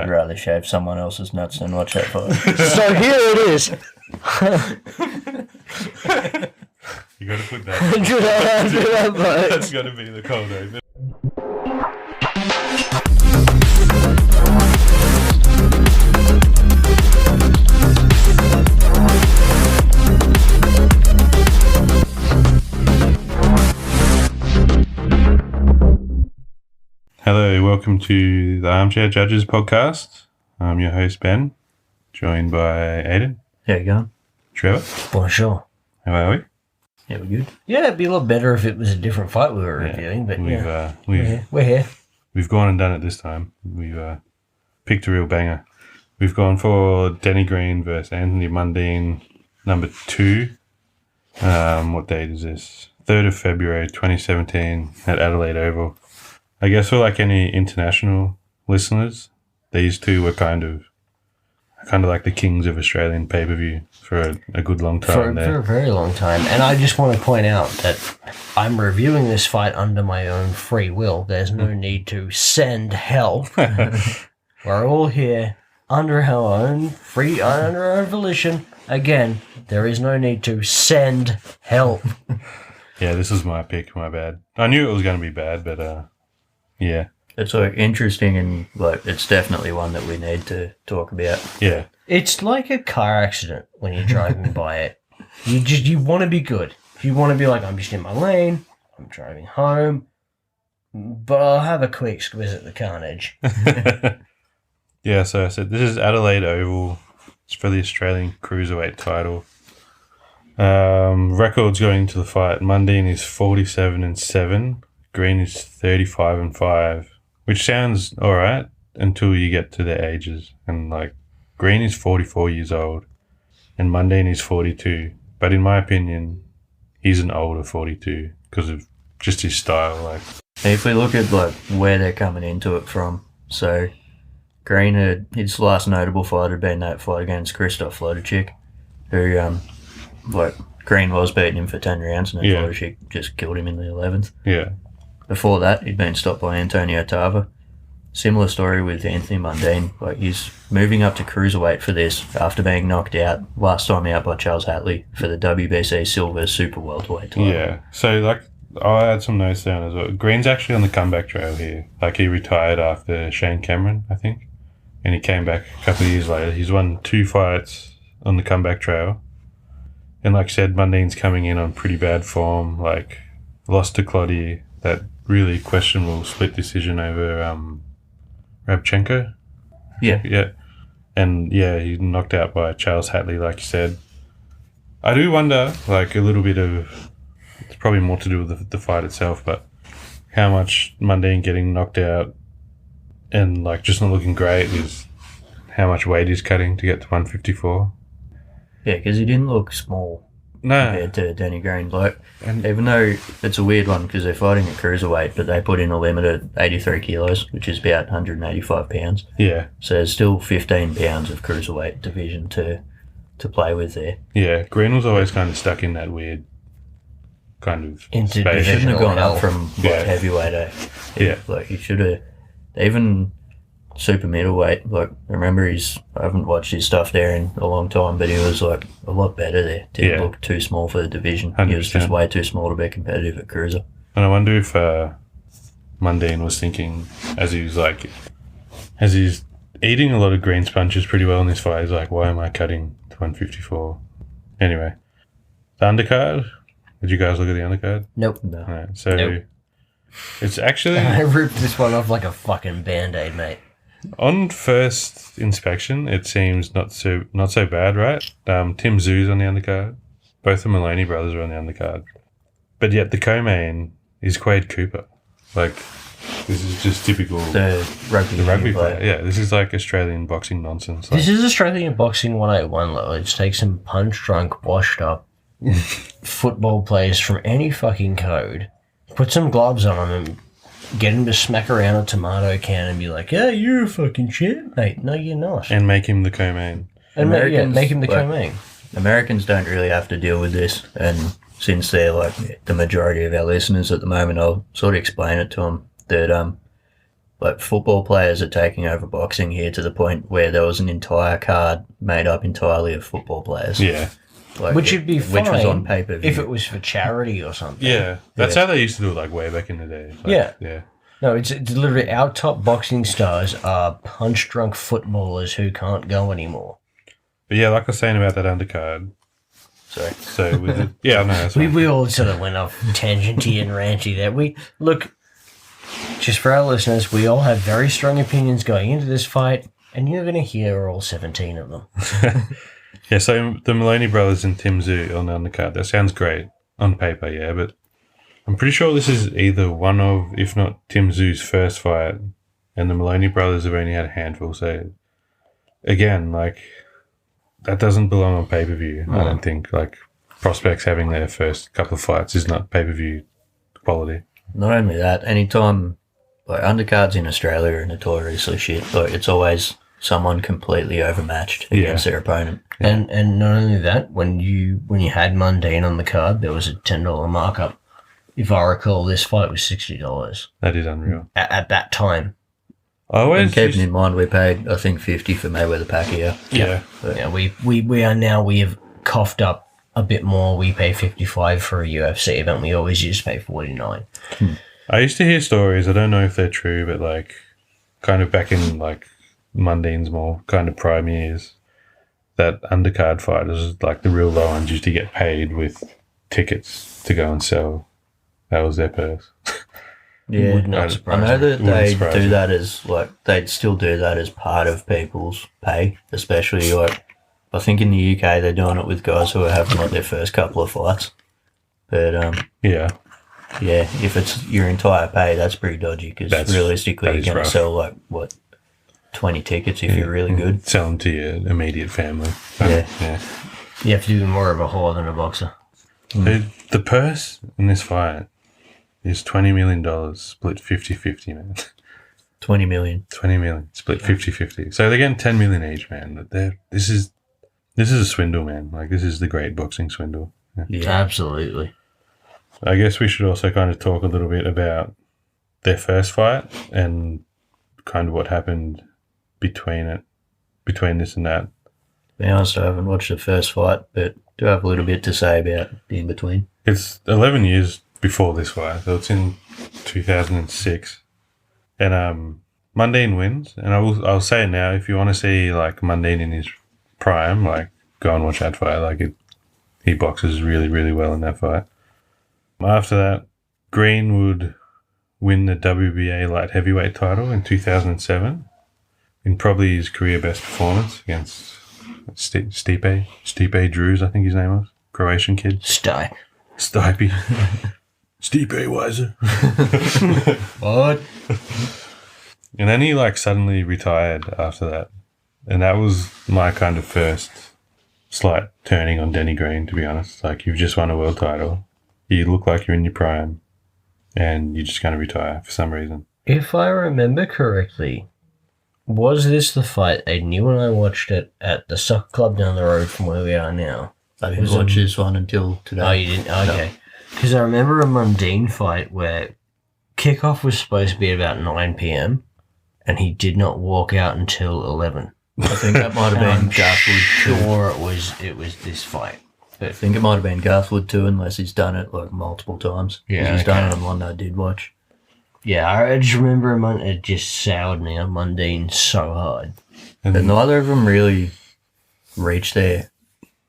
I'd rather shave someone else's nuts than watch that fight. So here it is. You got to put that. That's got to be the cold open. Hello, welcome to the Armchair Judges podcast. I'm your host, Ben, joined by Aiden. How you going? Trevor. Bonjour. How are we? Yeah, we're good. Yeah, it'd be a lot better if it was a different fight we were reviewing, but we're here. We've gone and done it this time. We've picked a real banger. We've gone for Danny Green versus Anthony Mundine, number 2. What date is this? 3rd of February 2017 at Adelaide Oval. I guess for like any international listeners, these two were kind of like the kings of Australian pay-per-view for a good long time for a very long time. And I just want to point out that I'm reviewing this fight under my own free will. There's no need to send help. We're all here under our own volition. Again, there is no need to send help. Yeah, this is my pick. My bad. I knew it was going to be bad, but yeah. It's like interesting and like it's definitely one that we need to talk about. Yeah. It's like a car accident when you're driving by it. You want to be good. You want to be like, I'm just in my lane, I'm driving home, but I'll have a quick squiz at the carnage. Yeah, so I said this is Adelaide Oval. It's for the Australian Cruiserweight title. Records going into the fight. Mundine is 47-7. Green is 35-5, which sounds all right until you get to their ages. And like Green is 44 years old and Mundine is 42. But in my opinion, he's an older 42 because of just his style. Like, if we look at like where they're coming into it from, so Green had his last notable fight had been that fight against Christoph Lodicic, who like Green was beating him for 10 rounds and then Lodicic just killed him in the 11th. Yeah. Before that, he'd been stopped by Antonio Tarver. Similar story with Anthony Mundine. Like, he's moving up to cruiserweight for this after being knocked out last time out by Charles Hatley for the WBC Silver Super Welterweight title. Yeah. So, like, I had some notes down as well. Green's actually on the comeback trail here. Like, he retired after Shane Cameron, I think. And he came back a couple of years later. He's won 2 fights on the comeback trail. And like I said, Mundine's coming in on pretty bad form. Like, lost to Clottey, that really questionable split decision over Rabchenko. Yeah. Yeah. And yeah, he's knocked out by Charles Hatley, like you said. I do wonder, like a little bit of, it's probably more to do with the fight itself, but how much Mundine getting knocked out and like just not looking great is how much weight he's cutting to get to 154. Yeah, because he didn't look small. No. Compared to Danny Green. Like, even though it's a weird one because they're fighting at cruiserweight, but they put in a limit at 83 kilos, which is about 185 pounds. Yeah. So there's still 15 pounds of cruiserweight division to play with there. Yeah, Green was always kind of stuck in that weird kind of space. He shouldn't have gone up from heavyweight. Yeah. Like, he should have, even super middleweight, like, remember I haven't watched his stuff there in a long time, but he was like a lot better there. Didn't look too small for the division. 100%. He was just way too small to be competitive at cruiser. And I wonder if Mundine was thinking as he's eating a lot of Green's punches pretty well in this fight, he's like, why am I cutting to 154? Anyway, the undercard. Did you guys look at the undercard? Nope. No. Right, so Nope. It's actually I ripped this one off like a fucking Band-Aid, mate. on first inspection, it seems not so bad, right? Tim Zoo's on the undercard. Both the Maloney brothers are on the undercard. But yet the co-main is Quade Cooper. Like, this is just typical The rugby player. Yeah, this is like Australian boxing nonsense. Like, This is Australian Boxing 101 level. It just takes some punch-drunk, washed-up football players from any fucking code, put some gloves on them and get him to smack around a tomato can and be like, yeah, you're a fucking shit, mate. No, you're not. and make him the co-main. And make him the like, co-main. Americans don't really have to deal with this, and since they're like the majority of our listeners at the moment, I'll sort of explain it to them that like football players are taking over boxing here to the point where there was an entire card made up entirely of football players. Yeah. Like Which would be fine which was on pay-per-view. if it was for charity or something. Yeah. That's how they used to do it, like, way back in the day. Like, Yeah. Yeah. No, it's literally our top boxing stars are punch-drunk footballers who can't go anymore. But yeah, like I was saying about that undercard. Sorry. So, with it, yeah, no, that's fine. We all sort of went off tangenty and ranty there. Look, just for our listeners, we all have very strong opinions going into this fight, and you're going to hear all 17 of them. Yeah, so the Maloney brothers and Tim Zhu on the undercard, that sounds great on paper, yeah, but I'm pretty sure this is either one of, if not Tim Zhu's first fight, and the Maloney brothers have only had a handful. So, again, like, that doesn't belong on pay-per-view, I don't think. Like, prospects having their first couple of fights is not pay-per-view quality. Not only that, anytime, like, undercards in Australia are notoriously shit. Like, it's always someone completely overmatched against their opponent. And not only that, when you had Mundine on the card, there was a $10 markup. If I recall, this fight was $60 That is unreal. at that time. I always And keeping in mind, we paid, I think, $50 for Mayweather Pacquiao. yeah. Yeah, we have coughed up a bit more. We pay $55 for a UFC event. We always used to pay $49. I used to hear stories, I don't know if they're true, but like kind of back in like Mundine's more kind of prime years, that undercard fighters, like the real low ones, used to get paid with tickets to go and sell. That was their purse. Yeah, Would not I surprise know me. that Wouldn't they surprise do me. that as, like, they'd still do that as part of people's pay, especially, like, I think in the UK they're doing it with guys who are having, like, their first couple of fights. But, Yeah. yeah, if it's your entire pay, that's pretty dodgy because That realistically you're is going to rough. sell, like, what, 20 tickets if you're really good. Sell them to your immediate family. Yeah. Yeah. You have to be more of a whore than a boxer. Dude, the purse in this fight is $20 million split 50-50, man. 20 million. 20 million split 50-50. So they're getting 10 million each, man. But this is a swindle, man. Like, this is the great boxing swindle. Yeah. Yeah. Absolutely. I guess we should also kind of talk a little bit about their first fight and kind of what happened between this and that. To be honest, I haven't watched the first fight, but do have a little bit to say about the in-between. It's 11 years before this fight, so it's in 2006. And Mundine wins, and I'll say it now, if you want to see like Mundine in his prime, like go and watch that fight. Like he boxes really, really well in that fight. After that, Green would win the WBA light heavyweight title in 2007 in probably his career best performance against Stipe Drews, I think his name was, Croatian kid. Stipe. Stipe Weiser. What? And then he like suddenly retired after that. And that was my kind of first slight turning on Danny Green, to be honest. Like, you've just won a world title. You look like you're in your prime. And you're just going to retire for some reason. If I remember correctly, was this the fight I knew when I watched it at the soccer club down the road from where we are now? I didn't watch this one until today. Oh, you didn't? Okay. Because I remember a Mundine fight where kickoff was supposed to be about 9 p.m. and he did not walk out until 11. I think that might have been I'm Garthwood too. sure it was this fight. I think it might have been Garthwood too, unless he's done it like multiple times. Yeah, He's done okay. it on one that I did watch. Yeah, I just remember it just soured me on Mundine so hard. And But neither of them really reached their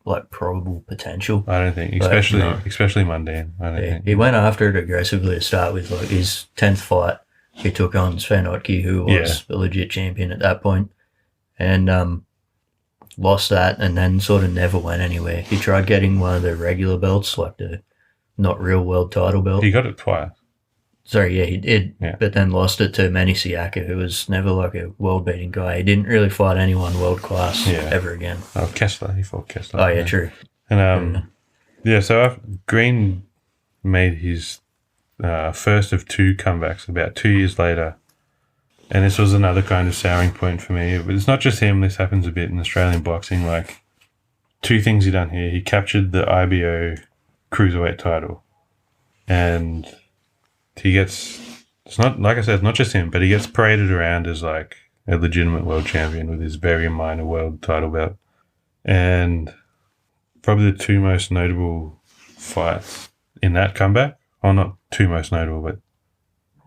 like probable potential. I don't think, no. especially Mundine. I don't think. He went after it aggressively to start with. Like his 10th fight, he took on Sven Otke, who was a legit champion at that point, and lost that, and then sort of never went anywhere. He tried getting one of the regular belts, like the not real world title belt. He got it twice. Sorry, yeah, he did, Yeah. but then lost it to Manny Siaka, who was never like a world-beating guy. He didn't really fight anyone world-class ever again. Oh, Kessler. He fought Kessler. Oh, yeah, true. And so Green made his first of two comebacks about 2 years later. And this was another kind of souring point for me. But it's not just him. This happens a bit in Australian boxing. Like, two things he done here. He captured the IBO cruiserweight title. And he gets it's not, like I said, it's not just him, but he gets paraded around as like a legitimate world champion with his very minor world title belt. And probably the two most notable fights in that comeback, or not two most notable, but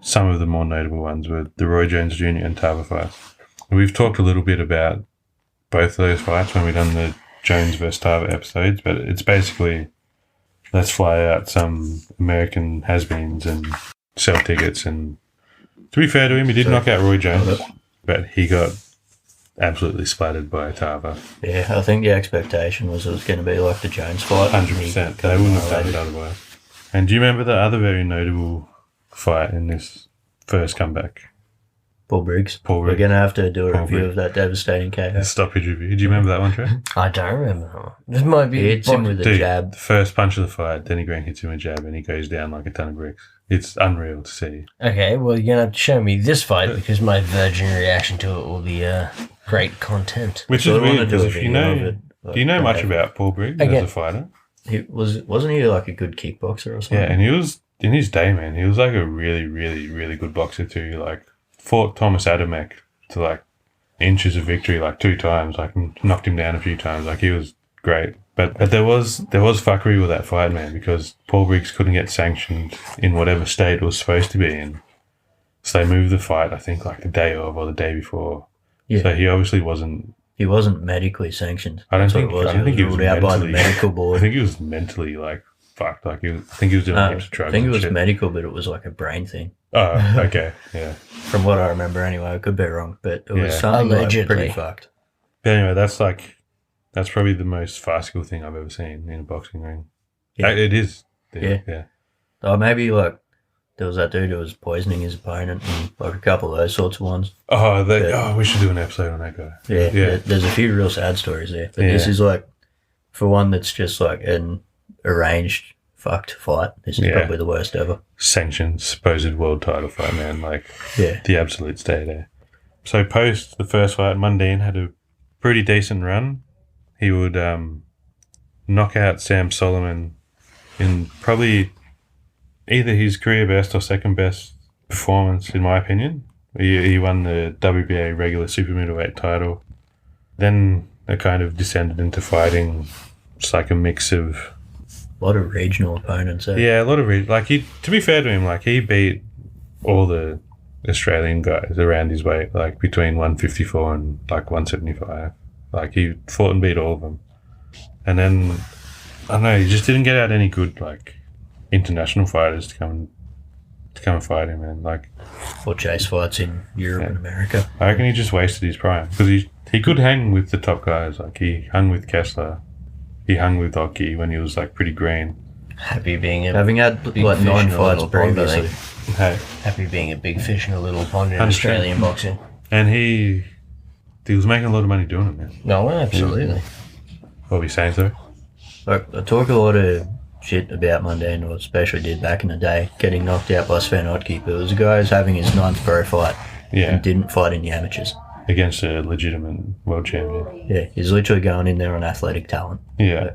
some of the more notable ones were the Roy Jones Jr. and Tava fights. And we've talked a little bit about both of those fights when we've done the Jones versus Tava episodes, but it's basically let's fly out some American has-beens and sell tickets. And to be fair to him, he did knock out Roy Jones, but he got absolutely splattered by Tava. Yeah, I think the expectation was it was going to be like the Jones fight. 100%. They wouldn't have done it otherwise. And do you remember the other very notable fight in this first comeback? Paul Briggs. We're going to have to do a review of that devastating KO. The stoppage review. Do you remember that one, Trey? I don't remember that one. This might be... He hits him with a jab. The first punch of the fight, Danny Green hits him with a jab and he goes down like a ton of bricks. It's unreal to see. Okay, well, you're going to have to show me this fight because my virgin reaction to it will be great content. Which is weird because if you know... Do you know much about Paul Briggs as a fighter? Wasn't he like a good kickboxer or something? Yeah, and he was, in his day, man, he was like a really, really, really good boxer too. Like, fought Thomas Adamek to like inches of victory like 2 times, like knocked him down a few times. Like, he was great. But there was fuckery with that fight, man, because Paul Briggs couldn't get sanctioned in whatever state it was supposed to be in. So they moved the fight, I think, like the day of or the day before. Yeah. So he obviously wasn't... He wasn't medically sanctioned. I don't think he was ruled out by the medical board. I think he was mentally like fucked. Like I think he was doing heaps of drugs. I think it was medical, but it was like a brain thing. Oh, okay, yeah. From what I remember, anyway, I could be wrong, but it was something like pretty fucked. But anyway, that's probably the most farcical thing I've ever seen in a boxing ring. Yeah. It is. Yeah. Oh, maybe like there was that dude who was poisoning his opponent and like a couple of those sorts of ones. We should do an episode on that guy. Yeah. There's a few real sad stories there. But this is like, for one that's just like an arranged fucked fight, this is probably the worst ever. Sanctioned, supposed world title fight, man. Like, the absolute stay there. So post the first fight, Mundine had a pretty decent run. He would knock out Sam Solomon in probably either his career best or second best performance, in my opinion. He won the WBA regular super middleweight title. Then it kind of descended into fighting. It's like a mix of... A lot of regional opponents. Yeah, a lot of... to be fair to him, like, he beat all the Australian guys around his weight, like, between 154 and, like, 175. Like, he fought and beat all of them. And then, I don't know, he just didn't get out any good, like... international fighters to come and fight him, man. Like, or chase fights in Europe and America. I reckon he just wasted his prime because he could hang with the top guys. Like, he hung with Kessler, he hung with Oki when he was like pretty green. Having had like 9 fights previously. Hey, happy being a big fish in a little pond in Australian boxing. And he was making a lot of money doing it, man. No, absolutely. What were you saying, sir? Like, I talk a lot of shit about Mundine, or especially did back in the day, getting knocked out by Sven Odke. But it was a guy who's having his 9th pro fight and didn't fight in the amateurs. Against a legitimate world champion. Yeah, he's literally going in there on athletic talent. Yeah.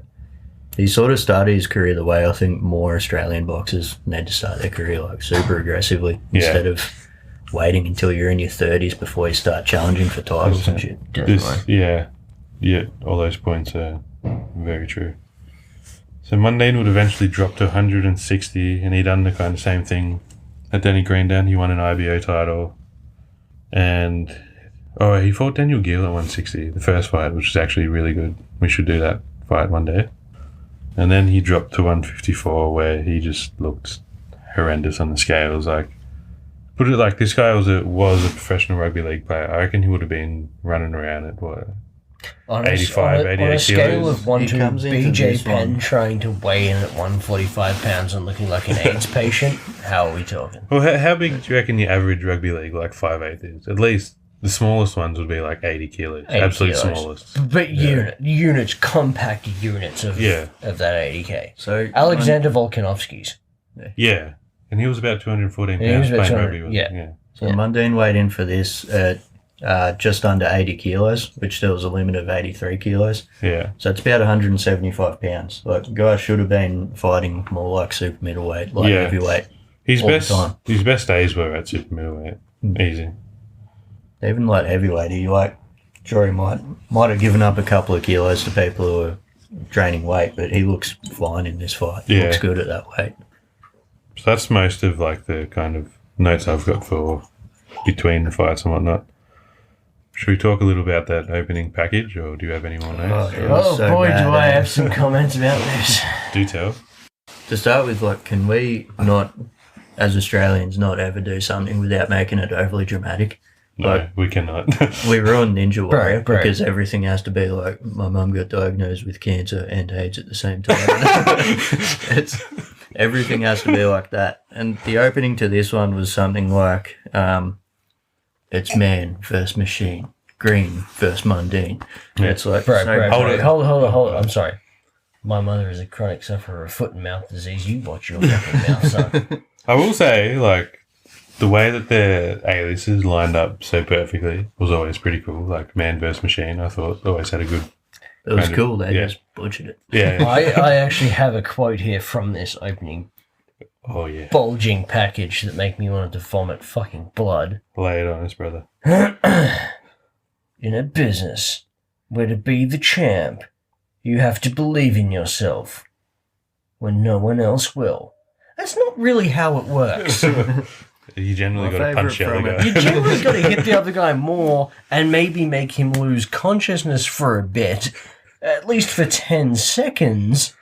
But he sort of started his career the way I think more Australian boxers need to start their career, like super aggressively, instead of waiting until you're in your 30s before you start challenging for titles and shit. Yeah, all those points are very true. So Mundine would eventually drop to 160, and he'd done the kind of same thing at Danny Green down. He won an IBO title. And, he fought Daniel Gill at 160, the first fight, which was actually really good. We should do that fight one day. And then he dropped to 154, where he just looked horrendous on the scales. Like, put it like this guy was a professional rugby league player. I reckon he would have been running around at, 85, 88 on a scale kilos. of 1 to BJ Penn trying to weigh in at 145 pounds and looking like an AIDS patient, how are we talking? Well, how big do you reckon your average rugby league, like 5'8", is? At least the smallest ones would be like 80 kilos. 80 absolute kilos. smallest. But units, compact units of that 80k. So Alexander Volkanovski's. Yeah. And he was about 214 pounds playing rugby. Yeah. So Mundine weighed in for this at just under 80 kilos, which there was a limit of 83 kilos. Yeah. So it's about 175 pounds. Like, the guy should have been fighting more like super middleweight, like heavyweight. His all the time. best days were at super middleweight. Easy. Even like heavyweight, he sure he might have given up a couple of kilos to people who are training weight, but he looks fine in this fight. He looks good at that weight. So that's most of like the kind of notes I've got for between the fights and whatnot. Should we talk a little about that opening package, or do you have any more notes? So boy, bad, do I have some comments about this. Do tell. To start with, like, can we not, as Australians, not ever do something without making it overly dramatic? No, Like, we cannot. we ruin Ninja Warrior Bro. because everything has to be like, my mum got diagnosed with cancer and AIDS at the same time. Everything has to be like that. And the opening to this one was something like, it's man versus machine, green versus mundine. Yeah. It's like, Bro, Hold hold it. I'm sorry. My mother is a chronic sufferer of foot and mouth disease. You watch your fucking mouth, son. I will say, like, the way that their aliases lined up so perfectly was always pretty cool. Like, man versus machine, I thought always had a good... It was kind of- cool. They yeah. just butchered it. Yeah. I actually have a quote here from this opening Oh, yeah. bulging package that make me want to vomit fucking blood. Lay it on us, brother. In a business where to be the champ, you have to believe in yourself when no one else will. That's not really how it works. You generally My got to punch the favourite other from guy. You generally got to hit the other guy more and maybe make him lose consciousness for a bit, at least for 10 seconds.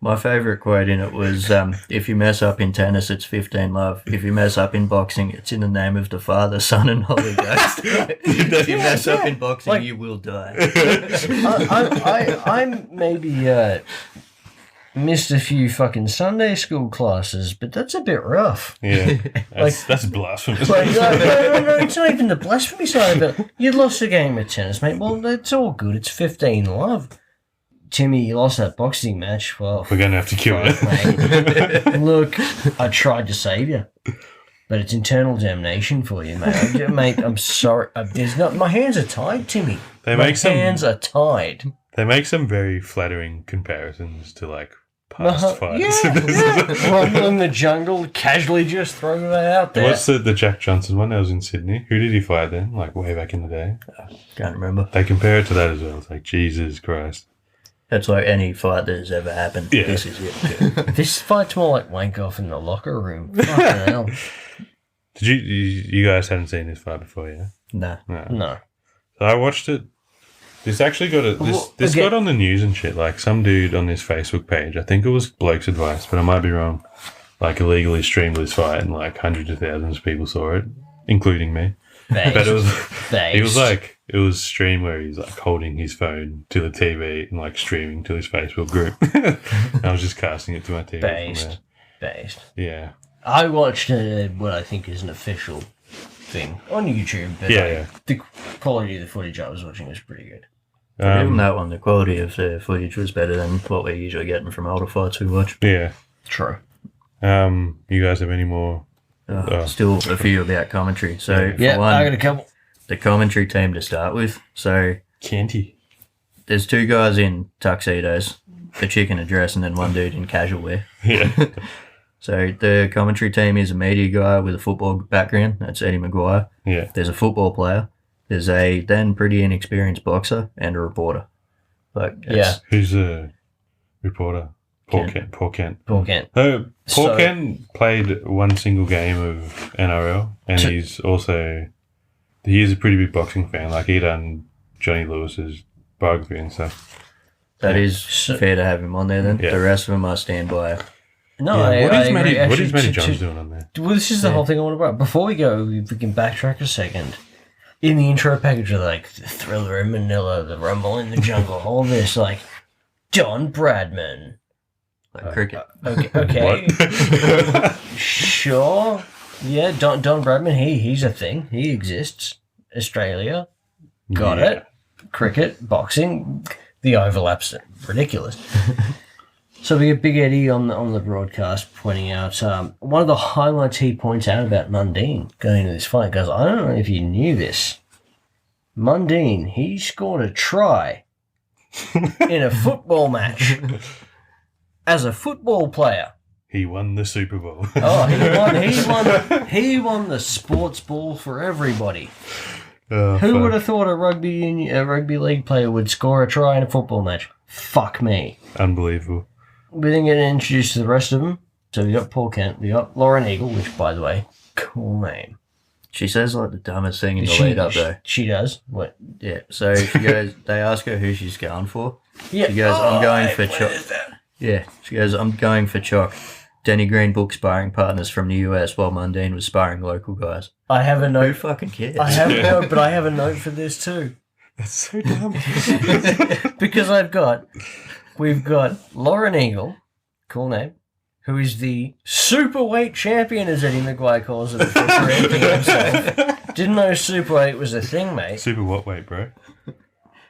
My favourite quote in it was, if you mess up in tennis, it's 15 love. If you mess up in boxing, it's in the name of the Father, Son and Holy Ghost. If you mess up in boxing, Like- you will die. I maybe missed a few fucking Sunday school classes, but that's a bit rough. Yeah. That's blasphemous. Like, no, it's not even the blasphemy side of it. You lost a game of tennis, mate. Well, that's all good. It's 15 love. Timmy, you lost that boxing match. Well, We're going to have to kill it. mate. Look, I tried to save you, but it's internal damnation for you, mate. Mate, I'm sorry. There's not. My hands are tied, Timmy. They My make some- hands are tied. They make some very flattering comparisons to, like, past fights. Yeah. Rumble in the jungle, casually just throwing that out there. What's the Jack Johnson one that was in Sydney? Who did he fight then? Like, way back in the day? Can't remember. They compare it to that as well. It's like, Jesus Christ. That's like any fight that has ever happened. Yeah. This is it. This fight's more like wank off in the locker room. Fucking hell. Did you guys hadn't seen this fight before, yeah? Nah. No. So I watched it. This actually got this okay. got on the news and shit. Like some dude on this Facebook page, I think it was Bloke's Advice, but I might be wrong. Like illegally streamed this fight, and like hundreds of thousands of people saw it, including me. But it was it was stream where he's like holding his phone to the TV and like streaming to his Facebook group. I was just casting it to my TV. Based. Yeah. I watched what I think is an official thing on YouTube, but Yeah. the quality of the footage I was watching was pretty good. Even that one, the quality of the footage was better than what we're usually getting from older fights we watch. Yeah. True. You guys have any more? Still a few about commentary. So, Yeah, for one, I got a couple. the commentary team to start with. So, Canty. there's two guys in tuxedos, a chick in a dress, and then one dude in casual wear. Yeah. So, the commentary team is a media guy with a football background. That's Eddie Maguire. Yeah. There's a football player. There's a then pretty inexperienced boxer and a reporter. Like, Yeah. Who's the reporter? Paul Kent. Kent. Paul Kent. Paul So- Kent played one single game of NRL, and he's a pretty big boxing fan. Like he done Johnny Lewis's biography and stuff. That is fair to have him on there then. Yeah. The rest of them I stand by. No, Yeah. I What is agree. Actually, Matty Johns doing on there? Well, this is the whole thing I want to bring up. Before we go, if we can backtrack a second. In the intro package, are like the Thriller in Manila, the Rumble in the Jungle, all this, like Don Bradman. Like cricket. Okay. What? Sure. Yeah, Don Bradman, he's a thing. He exists. Australia. Got Yeah. it. Cricket, boxing. The overlaps are ridiculous. So we get Big Eddie on the broadcast pointing out one of the highlights he points out about Mundine going into this fight. Goes, I don't know if you knew this. Mundine, he scored a try in a football match as a football player. He won the Super Bowl. Oh, he won the sports ball for everybody. Oh, Who fuck. would have thought a rugby league player would score a try in a football match? Fuck me. Unbelievable. We didn't get introduced to the rest of them. So we got Paul Kent, we got Lauren Eagle, which, by the way, cool name. She says like the dumbest thing in the lead up though. She does. What? Yeah. So she goes. They ask her who she's going for. Yeah. She goes, "I'm going for Choc." Yeah. She goes, "I'm going for Choc." Danny Green booked sparring partners from the US while Mundine was sparring local guys. I have a Who note. fucking cares? I have a note, but I have a note for this too. That's so dumb. Because we've got Lauren Eagle, cool name, who is the superweight champion, as Eddie McGuire calls it, for correcting himself. Didn't know superweight was a thing, mate. Super what weight, bro?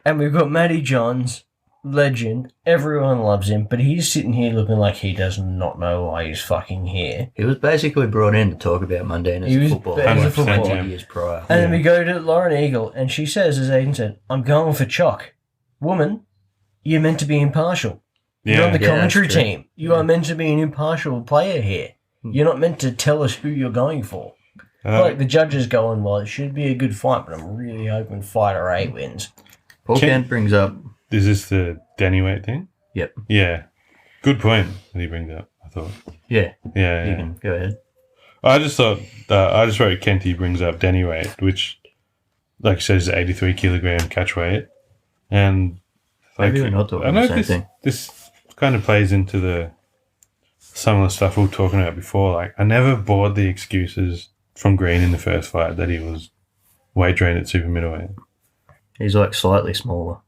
And we've got Matty Johns, legend. Everyone loves him, but he's sitting here looking like he does not know why he's fucking here. He was basically brought in to talk about Mundine He as was- a football. as a footballer. 20 years prior. And then we go to Lauren Eagle, and she says, as Aiden said, "I'm going for Choc. Woman, you're meant to be impartial. You're on the Yeah, commentary that's true. team. You are meant to be an impartial player here. You're not meant to tell us who you're going for." Like the judges going, "Well, it should be a good fight, but I'm really hoping fighter A wins." Paul Ken- Kent brings up. Is this the Danny weight thing? Yep. Yeah. Good point that he brings up, I thought. Yeah. Yeah, You yeah. can go ahead. I just thought, I just wrote Kenty brings up Danny weight, which, like you said, is 83 kilogram catch weight. And like, Maybe we're not talking I know the same thing. this kind of plays into some of the stuff we were talking about before. Like, I never bought the excuses from Green in the first fight that he was weight trained at super middleweight. He's like slightly smaller.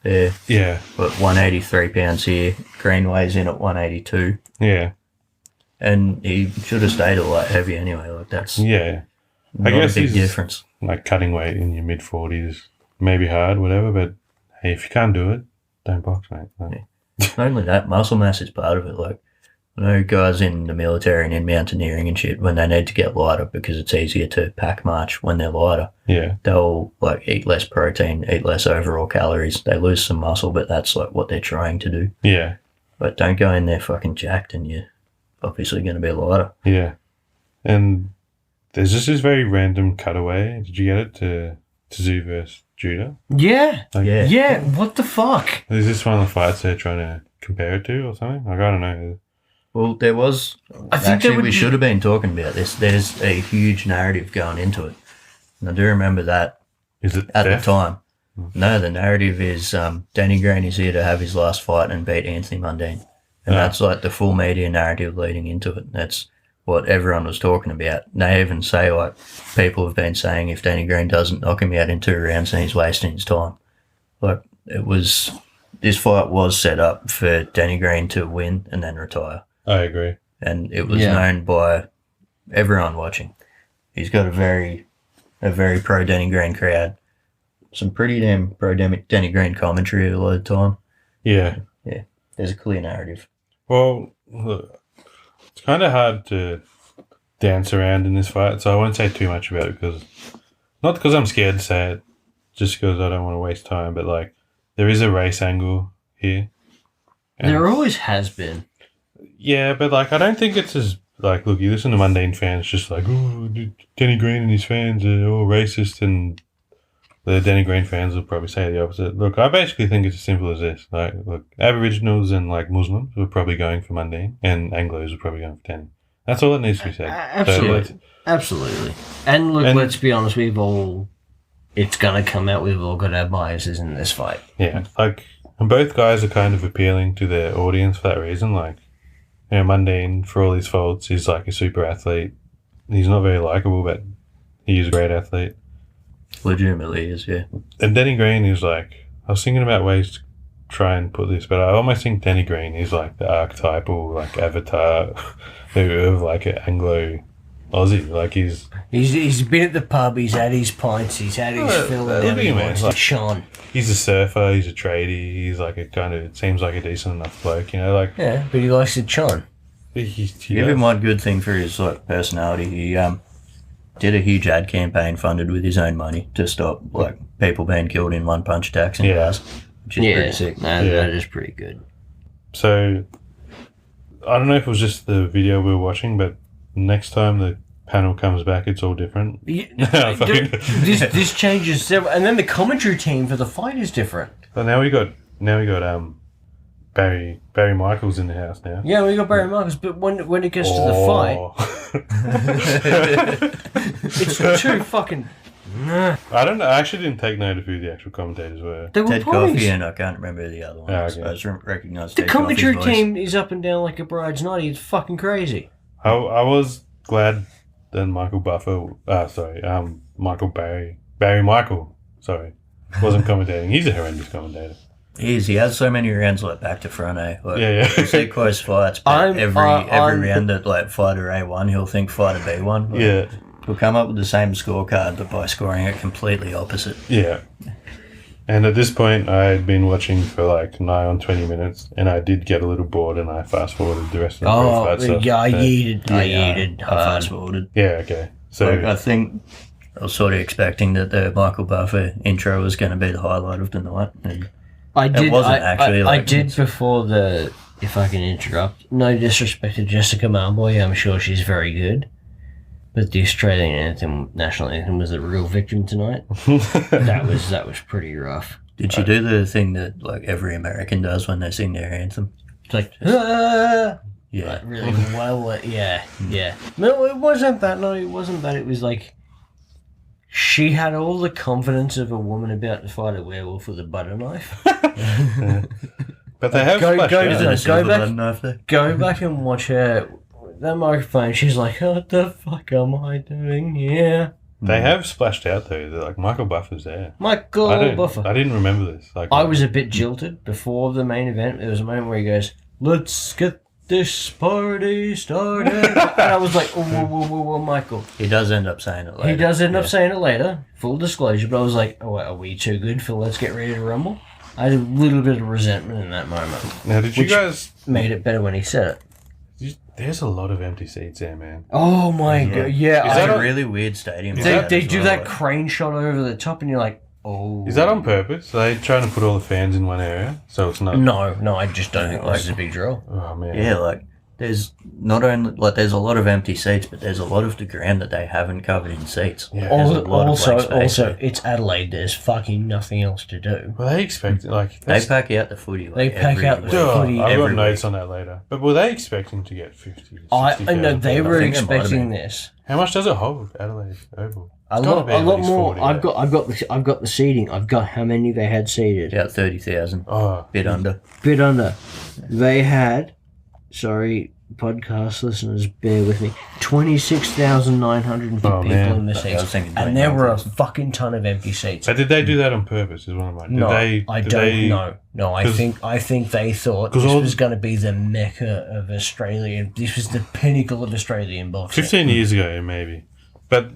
Yeah. Yeah, But 183 pounds here. Green weighs in at 182. yeah, And he should have stayed a light heavy anyway. Like that's yeah. not guess a big he's- difference. Like cutting weight in your mid 40s may be hard, whatever, but hey, if you can't do it, don't box, mate. Like, Not only that, muscle mass is part of it. Like, I know guys in the military and in mountaineering and shit, when they need to get lighter because it's easier to pack march when they're lighter, yeah, they'll like eat less protein, eat less overall calories. They lose some muscle, but that's like what they're trying to do. yeah, But don't go in there fucking jacked and you're obviously going to be lighter. yeah. And there's just this very random cutaway. Did you get it to Zoo versus Judah? Yeah. Like, Yeah. Yeah, what the fuck? Is this one of the fights they're trying to compare it to or something? Like, I don't know. Well, there was. I think Actually, there would we be- should have been talking about this. There's a huge narrative going into it. And I do remember that Is it at death? the time. No, the narrative is Danny Green is here to have his last fight and beat Anthony Mundine. And Ah. that's like the full media narrative leading into it. That's what everyone was talking about. They even say, like, people have been saying if Danny Green doesn't knock him out in 2 rounds, then he's wasting his time. Like, this fight was set up for Danny Green to win and then retire. I agree. And it was Yeah. known by everyone watching. He's got a very pro Danny Green crowd. Some pretty damn pro Danny Green commentary a lot of the time. Yeah. There's a clear narrative. Well, look, it's kind of hard to dance around in this fight, so I won't say too much about it not because I'm scared to say it, just because I don't want to waste time, but like, there is a race angle here. And- There always has been. Yeah, but like, I don't think it's as like, look, you listen to Mundane fans just like, oh, Danny Green and his fans are all racist, and the Danny Green fans will probably say the opposite. Look, I basically think it's as simple as this. Like, look, Aboriginals and like Muslims were probably going for Mundane, and Anglos were probably going for Danny. That's all that needs to be said. Absolutely. Absolutely. And look, And- let's be honest, it's going to come out, we've all got our biases in this fight. Yeah, like, and both guys are kind of appealing to their audience for that reason. Like, you know, Mundane, for all his faults, he's like a super athlete. He's not very likable, but he's a great athlete. Legitimately is, yeah. And Danny Green is like, I was thinking about ways to try and put this, but I almost think Danny Green is like the archetypal, like, avatar of like an Anglo Aussie. Like, He's been at the pub, he's had his pints, he's had his fill, and look now at he him, wants man. to shine. he's a surfer, he's a tradie, he's like a kind of, it seems like a decent enough bloke, you know, like, Yeah, but he likes to shine. he Give him one good thing for his like personality. He did a huge ad campaign funded with his own money to stop like people being killed in one punch attacks in Yeah. cars, which is pretty sick. That is pretty good. So, I don't know if it was just the video we were watching, but next time the panel comes back, it's all different. This changes several, and then the commentary team for the fight is different. But now we got Barry Michaels in the house now. Yeah, we got Barry Michaels, but when it gets to the fight, it's too fucking. I don't know. I actually didn't take note of who the actual commentators were. They were Ted ponies. Coffey and I can't remember the other one. Oh, okay. I just recognise The Ted commentary Coffey's voice. team is up and down like a bride's nightie. It's fucking crazy. I was glad that Michael Barry Michael, wasn't commentating. He's a horrendous commentator. He has so many rounds like back to front, eh? Like, Yeah. You see close fights, but every round that like fighter A won, he'll think fighter B won. Like, Yeah. He'll come up with the same scorecard, but by scoring it completely opposite. Yeah. And at this point, I had been watching for like nigh on 20 minutes, and I did get a little bored, and I fast forwarded the rest of the fight stuff. Yeah, I yeeted I hard. fast forwarded. Yeah, okay. So Like, I think I was sort of expecting that the Michael Buffer intro was going to be the highlight of the night. And I did. wasn't actually, I like- did before the. If I can interrupt, no disrespect to Jessica Marboy, I'm sure she's very good, but the Australian anthem, national anthem, was the real victim tonight. that was pretty rough. did she do the thing that like every American does when they sing their anthem? It's like, ah! Yeah. Like, really well, yeah. No, it wasn't that. No, it wasn't that. It was like she had all the confidence of a woman about to fight a werewolf with a butter knife. but they have splashed go out. to Is it a go silver back- button knife there? Go back and watch her. That microphone. She's like, "What the fuck am I doing here?" They have splashed out though. They're like Michael Buffer's there. Michael Buffer. I didn't remember this. Like I was a bit jilted before the main event. There was a moment where he goes, "Let's get this party started," and I was like, whoa, Michael." He does end up saying it later. He does end up saying it later, full disclosure, but I was like, "Oh, are we too good for Let's Get Ready to Rumble?" I had a little bit of resentment in that moment. Now, did you which guys? made it better when he said it. There's a lot of empty seats there, man. Oh my god, yeah. Is that a a- really weird stadium? They as do well, that like- crane shot over the top, and you're like, oh. Is that on purpose? Are they trying to put all the fans in one area so it's not? No, I just don't think this is a big draw. Oh man. Yeah, like there's not only like there's a lot of empty seats, but there's a lot of the ground that they haven't covered in seats. Yeah. There's a lot of blank space Also, there. it's Adelaide. There's fucking nothing else to do. Were they expecting like? They pack out the footy. Like, They pack every out the week. footy I've got every notes week. on that later. But were they expecting to get 50? I 60,000 know they people? were I think it might have expecting been. this. How much does it hold, Adelaide Oval? A It's gotta lot, be at a lot least more. 40, I've got the seating. I've got how many they had seated. About 30,000, Oh, bit under. Bit under. They had. Sorry, podcast listeners, bear with me. 26,950 Oh, people man. in the I was seats, thinking and there were a 29,000. fucking ton of empty seats. but did they do that on purpose? Is what I'm like. Did No, they, I did don't they- know. No, I 'cause- think they thought 'cause this all- was going to be the mecca of Australian. This was the pinnacle of Australian boxing. 15 years ago, maybe. But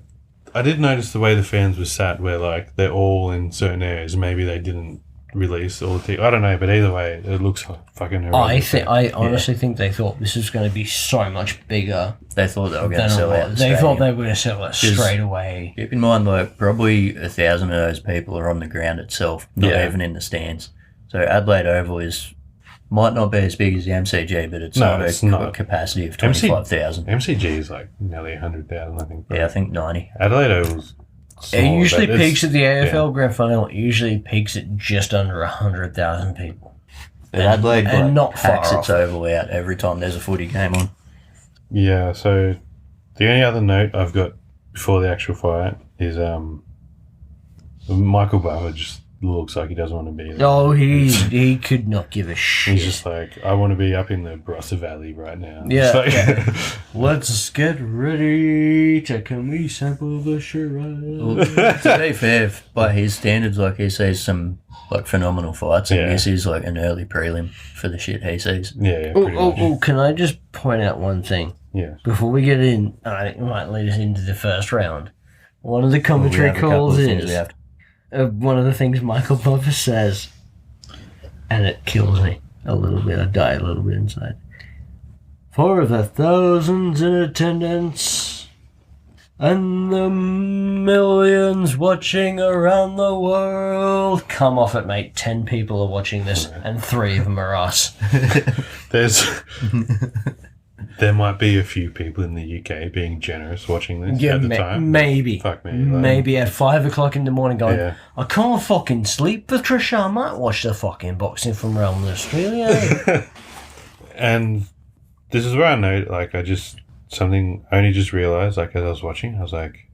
I did notice the way the fans were sat, where like they're all in certain areas. Maybe they didn't release all the things. I don't know, but either way, it looks fucking horrendous. I honestly think they thought this was going to be so much bigger They thought they were going than to it sell out. was. The They thought stadium. they were going to sell it straight away. Keep in mind, like probably 1,000 of those people are on the ground itself, not Yeah. even in the stands. So Adelaide Oval might not be as big as the MCG, but it's No, not it's a not. capacity of MC 25,000. MCG is like nearly 100,000, I think. Yeah, I think 90. Adelaide Oval's It smaller, usually but it's- peaks at the AFL Grand Final. It usually peaks at just under 100,000 people. But Adelaide and like, not far packs off. its oval out every time there's a footy game on. Yeah, so the only other note I've got before the actual fight is Michael Buffer just looks like he doesn't want to be there. Oh, he could not give a shit. He's just like, I want to be up in the Barossa Valley right now. Yeah, It's like- Let's get ready to can we sample the charade? Well, to be fair, by his standards, like he sees some like phenomenal fights, and Yeah. this is like an early prelim for the shit he sees. yeah, pretty much. Can I just point out one thing Yeah. before we get in? I think it might lead us into the first round. One of the commentary We have a couple calls of things is we have to- one of the things Michael Buffer says, and it kills me a little bit. I die a little bit inside. For the thousands in attendance, And the millions watching around the world. Come off it, mate. 10 people are watching this, and 3 of them are us. There might be a few people in the UK being generous watching this Yeah, at the time. maybe. Fuck me. Maybe at 5 o'clock in the morning going, Yeah. I can't fucking sleep, Patricia. I might watch the fucking boxing from around Australia. And this is where I know, like, I only just realised, like, as I was watching, I was like,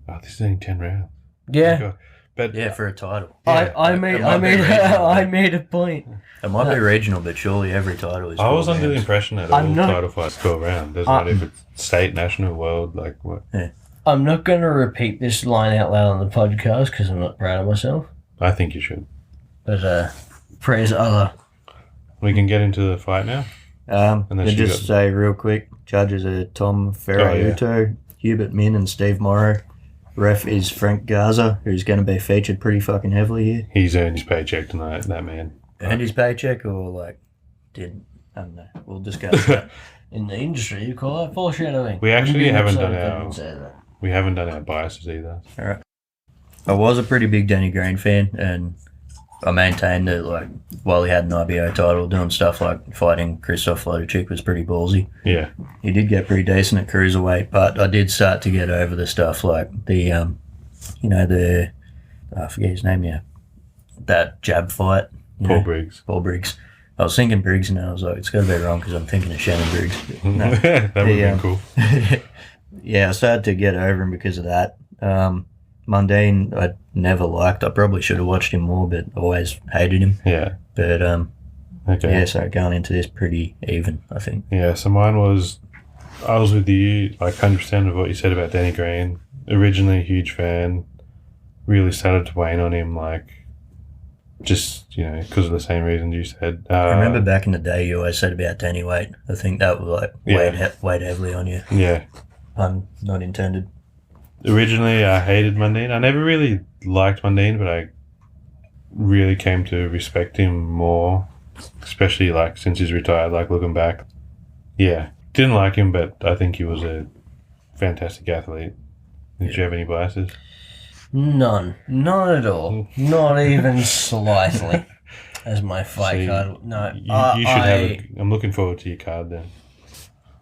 oh, this is only 10 rounds. Yeah. God. But Yeah, for a title. I made a point. It might be regional, but surely every title is. I was 12 under the rounds. impression that I'm all not- title fights 12 rounds. Doesn't matter if it's state, national, world, like what. I'm not going to repeat this line out loud on the podcast because I'm not proud of myself. I think you should. But praise Allah. We can get into the fight now. And she just got- say real quick, judges are Tom Ferraiuto, Hubert Min and Steve Morrow. Ref is Frank Garza, who's going to be featured pretty fucking heavily here. He's earned his paycheck tonight, that man. Earned his paycheck or like didn't? I don't know. We'll discuss that. In the industry, you call that foreshadowing. We actually Wouldn't be an haven't episode done if I our- didn't say that. We haven't done our biases either. All right. I was a pretty big Danny Green fan, and I maintained that like while he had an IBO title, doing stuff like fighting Christoph Lodachik was pretty ballsy. Yeah. He did get pretty decent at cruiserweight, but I did start to get over the stuff like the I forget his name, yeah, that jab fight. Paul Briggs. Paul Briggs. I was thinking Briggs, and I was like, it's got to be wrong because I'm thinking of Shannon Briggs. But no. That would have been cool. Yeah, I started to get over him because of that. Mundine, I never liked. I probably should have watched him more, but always hated him. Yeah. But Okay. yeah, so going into this pretty even, I think. Yeah, so mine was, I was with you, like 100% of what you said about Danny Green. Originally a huge fan, really started to wane on him, like, just, because of the same reasons you said. I remember back in the day you always said about Danny weight. I think that was like weighed heavily on you. Yeah. Pun not intended. Originally I hated Mundine. I never really liked Mundine, but I really came to respect him more, especially like since he's retired, like looking back. Yeah. Didn't like him, but I think he was a fantastic athlete. Did you have any biases? None at all. Not even slightly. As my fight So card. No, You should have I'm looking forward to your card then.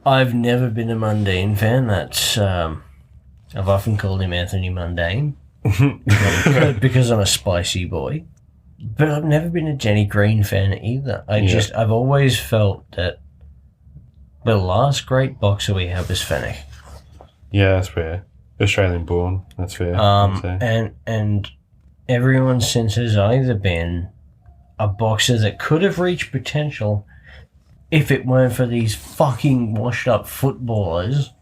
I've never been a Mundine fan. That's I've often called him Anthony Mundane because I'm a spicy boy. But I've never been a Jenny Green fan either. I've always felt that the last great boxer we have is Fennec. Yeah, that's fair. Australian born, that's fair. I'd say. And everyone since has either been a boxer that could have reached potential if it weren't for these fucking washed up footballers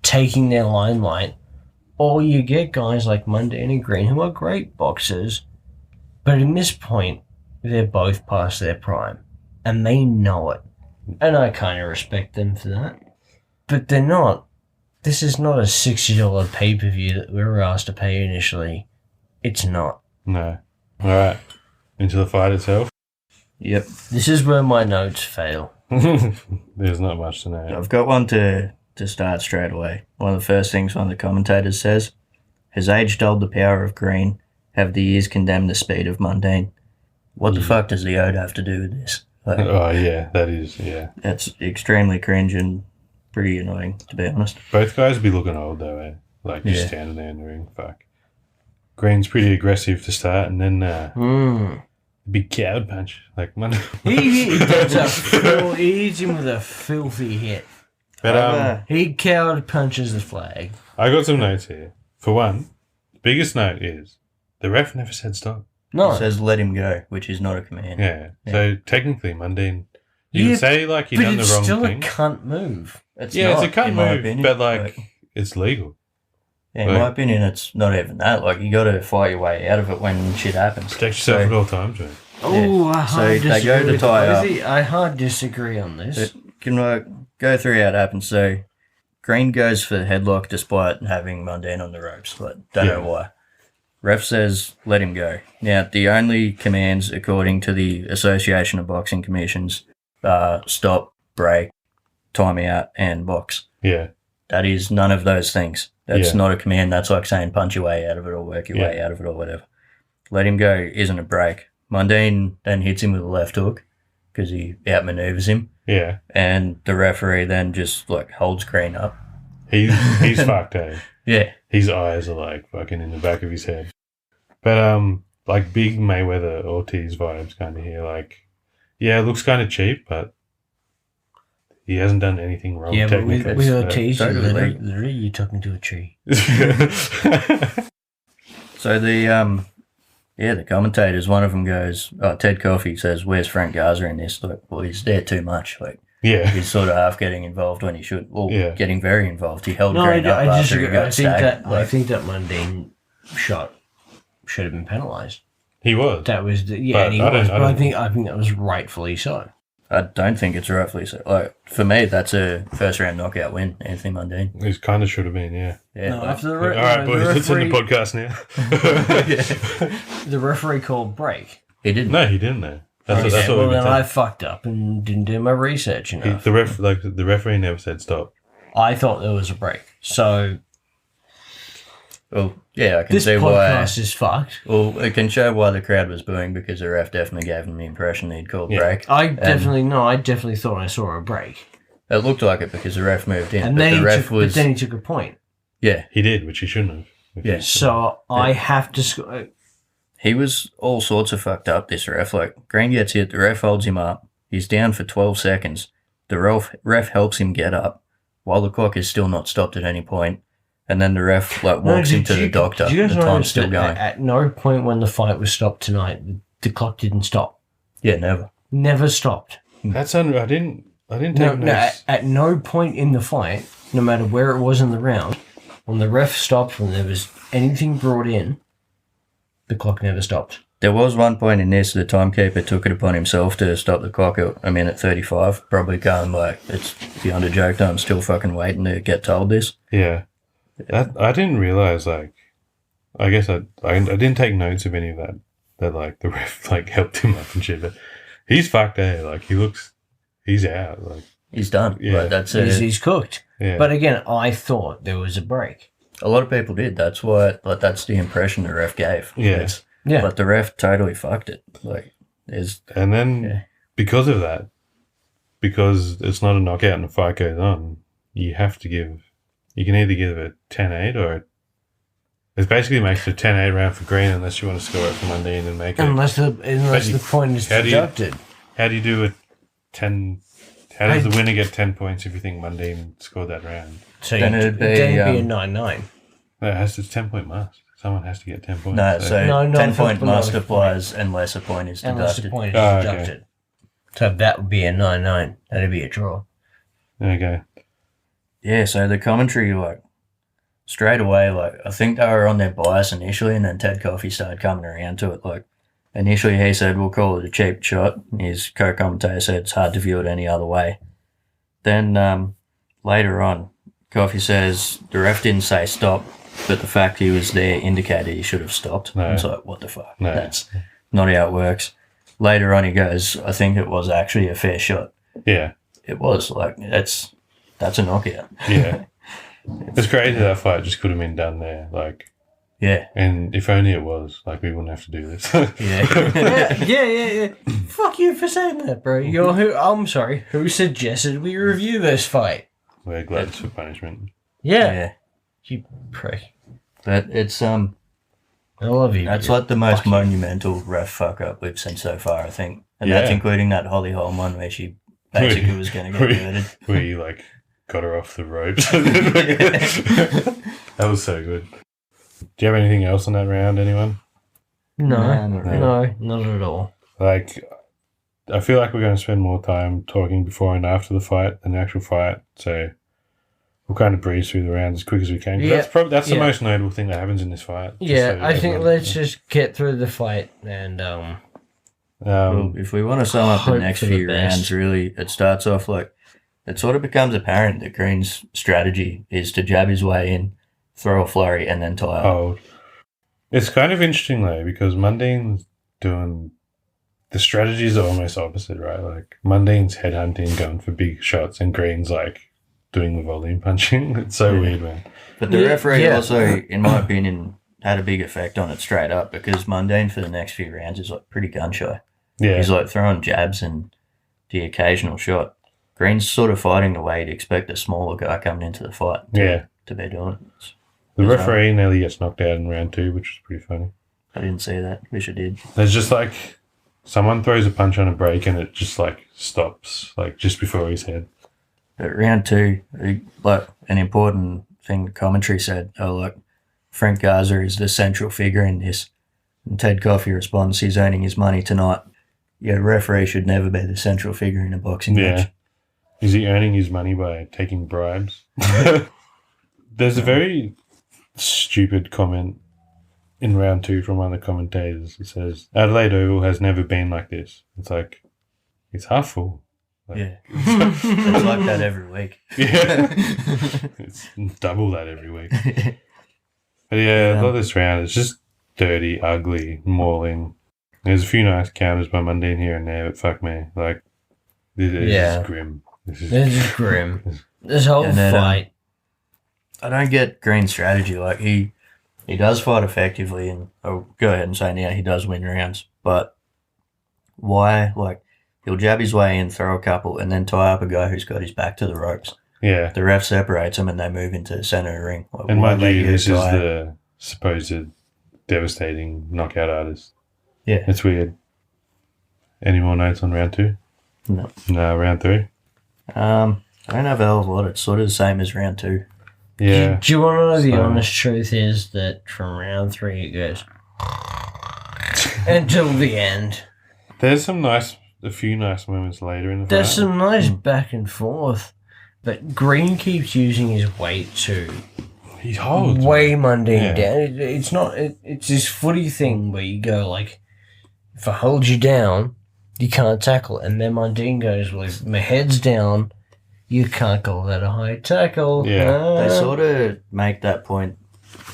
taking their limelight, or you get guys like Mundine and Green who are great boxers, but in this point they're both past their prime and they know it, and I kind of respect them for that. But they're not. This is not a $60 pay-per-view that we were asked to pay initially. It's not. No. All right. Into the fight itself. Yep. This is where my notes fail. There's not much to know. I've got one to start straight away. One of the first things one of the commentators says, has age dulled the power of Green? Have the years condemned the speed of Mundine? What the fuck does the Ode have to do with this? Like, Oh, yeah, that is, yeah. that's extremely cringe and pretty annoying, to be honest. Both guys be looking old, though, eh? Like, just Yeah. standing there in the ring. Fuck. Green's pretty aggressive to start, and then big coward punch. Like, He hits him with a filthy hit. But He coward punches the flag. I got some notes here. For one, the biggest note is the ref never said stop. No. It says let him go, which is not a command. Yeah. So technically, Mundine, you can say like he but done the it's wrong still thing. a cunt move. It's Yeah, not, it's a cut in my move, opinion. but like it's legal. Yeah, in my opinion, it's not even that. Like, you got to fight your way out of it when shit happens. Protect yourself So- at all times, man. Oh, I So hard they disagree go to with tie both up. of you. I hard disagree on this. Can I go through how it happens? So, Green goes for the headlock despite having Mundine on the ropes. Like, don't know why. Ref says, let him go. Now, the only commands, according to the Association of Boxing Commissions, are stop, break, time out, and box. Yeah. that is none of those things. That's Yeah. not a command. That's like saying punch your way out of it or work your way out of it or whatever. Let him go isn't a break. Mundine then hits him with a left hook because he outmaneuvers him, Yeah. and the referee then just like holds Green up. He's fucked, eh? Yeah. His eyes are like fucking in the back of his head. But like big Mayweather Ortiz vibes kind of here. Like, yeah, it looks kind of cheap, but he hasn't done anything wrong. Yeah, but technically. with Ortiz, totally. literally you're talking to a tree. So the commentators, one of them goes, Ted Coffey says, "Where's Frank Garza in this?" Like, well, he's there too much. Like, Yeah. he's sort of half getting involved when he should. Well, Yeah. getting very involved. He held No, Green up I after disagree. he got stabbed. I think that Mundine shot should have been penalised. He was. That was But and he I don't- was. I But I don't- think that was rightfully so. I don't think it's rightfully so. Like, for me, that's a first round knockout win, Anthony Mundine. He kind of should have been, yeah. Yeah, No, like- after the, All right, boys, let's end the podcast now. the referee called break. he didn't. No, he didn't, though. That's Okay, what well, we then did. I fucked up and didn't do my research enough. The referee never said stop. I thought there was a break. So Well, yeah, I can this see why. podcast is fucked. Well, it can show why the crowd was booing because the ref definitely gave him the impression that he'd called Yeah. break. I definitely thought I saw a break. It looked like it because the ref moved in, And but then the he ref took, was. but then he took a point. Yeah, He did, which he shouldn't have. yeah. So I have to. He was all sorts of fucked up, this ref. Like, Green gets hit, the ref holds him up. He's down for 12 seconds. The ref helps him get up while the clock is still not stopped at any point. And then the ref walks into the doctor. Did you guys The time's notice still that going. At no point when the fight was stopped tonight, the clock didn't stop. Yeah, never. Never stopped. That's I didn't take No, notes. at no point in the fight, no matter where it was in the round, when the ref stopped, when there was anything brought in, the clock never stopped. There was one point in this, the timekeeper took it upon himself to stop the clock at a minute 35, probably going like, it's beyond a joke that I'm still fucking waiting to get told this. Yeah. That I didn't realize, like, I guess I didn't take notes of any of that like the ref like helped him up and shit, but he's fucked, eh? Like, he's out, like, He's done. Yeah. Like, that's He's cooked. yeah. But again, I thought there was a break. a lot of people did. That's why, like, that's the impression the ref gave. Yeah. It's- Yeah. But the ref totally fucked it. Like, there's, And then Yeah. because of that, because it's not a knockout and the fight goes on, you can either give it 10-8 or it basically makes it a 10-8 round for Green unless you want to score it for Mundine and make it. Unless the point is How do you- deducted. How do you do it 10? How does the winner get 10 points if you think Mundine scored that round? So Then it'd be, a 9-9. No, it's 10-point must. Someone has to get 10 points. no, so No, 10 for- point for must not a applies unless a point is Unless the deducted. point is Oh, okay. deducted. So that would be a 9-9. That'd be a draw. There you go. Yeah, so the commentary, like, straight away, like, I think they were on their bias initially, and then Ted Coffey started coming around to it. Like, initially he said, we'll call it a cheap shot. His co-commentator said it's hard to view it any other way. Then later on, Coffey says the ref didn't say stop, but the fact he was there indicated he should have stopped. No. It's like, what the fuck? No. That's not how it works. Later on he goes, I think it was actually a fair shot. Yeah. It was, like, that's a knockout. Yeah. It's crazy that fight just could have been done there. Like, Yeah. and if only it was, like, we wouldn't have to do this. Yeah. yeah. Fuck you for saying that, bro. I'm sorry. Who suggested we review this fight? We're glad for punishment. Yeah. Yeah. You prick. But it's I love you. that's but like the most fuck you. monumental ref fuck up we've seen so far, I think. And that's Yeah. including that Holly Holm one where she basically was going to get murdered. Where you, like, got her off the ropes. That was so good. Do you have anything else on that round, anyone? No, not really. no, not at all. Like, I feel like we're going to spend more time talking before and after the fight than the actual fight, so we'll kind of breeze through the rounds as quick as we can. 'Cause Yeah. That's the Yeah. most notable thing that happens in this fight. just Yeah, so I think everyone- let's just get through the fight and Well, if we want to sum up the hope next for the few best. rounds, really, it starts off like it sort of becomes apparent that Green's strategy is to jab his way in, throw a flurry, and then tie up. Oh, it's kind of interesting though because Mundine's doing the strategies are almost opposite, right? Like Mundine's headhunting, going for big shots, and Green's like doing the volume punching. It's so weird, man. But the referee also, in my opinion, had a big effect on it straight up because Mundine for the next few rounds is like pretty gun shy. Yeah. He's like throwing jabs and the occasional shot. Green's sort of fighting the way you'd expect a smaller guy coming into the fight to be doing it. The referee nearly gets knocked out in round 2, which was pretty funny. I didn't see that. Wish I did. There's just like someone throws a punch on a break and it just like stops like just before his head. But round 2, like an important thing the commentary said, like Frank Garza is the central figure in this. And Ted Coffey responds, he's earning his money tonight. Yeah, the referee should never be the central figure in a boxing match. Is he earning his money by taking bribes? There's a very stupid comment in round 2 from one of the commentators. It says, Adelaide Oval has never been like this. It's like, it's half full. Like, yeah. It's like that every week. Yeah. It's double that every week. But yeah, I love this round. It's just dirty, ugly, mauling. There's a few nice counters by Mundine here and there, but fuck me. Like, this is grim. This is grim. This whole fight. I don't get Green's strategy. Like, he does fight effectively, and I'll go ahead and say now he does win rounds. But why? Like, he'll jab his way in, throw a couple, and then tie up a guy who's got his back to the ropes. Yeah. The ref separates them, and they move into the centre of the ring. Like, and mind you, this is the supposed devastating knockout artist. Yeah. It's weird. Any more notes on round 2? No. No, round 3? I don't have a hell of a lot. It's sort of the same as round 2. Yeah. Do you want to know the honest truth is that from round 3 it goes until the end. There's a few nice moments later in the fight. There's some nice back and forth, but Green keeps using his weight to he holds way Mundine down. It's not. It's this footy thing where you go like, if I hold you down, you can't tackle, and then Mundine goes, well, if my head's down, you can't call that a high tackle. Yeah, they sort of make that point.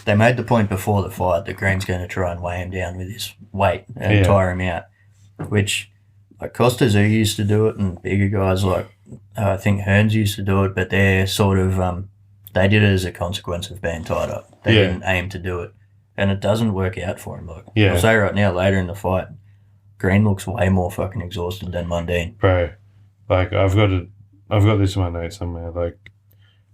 They made the point before the fight that Green's going to try and weigh him down with his weight and tire him out, which, like, Costa Zoo used to do it, and bigger guys like, I think Hearns used to do it, but they're sort of, they did it as a consequence of being tied up. They didn't aim to do it, and it doesn't work out for him. Like, I'll say right now, later in the fight, Green looks way more fucking exhausted than Mundine. Bro, like, I've got this in my notes somewhere, like,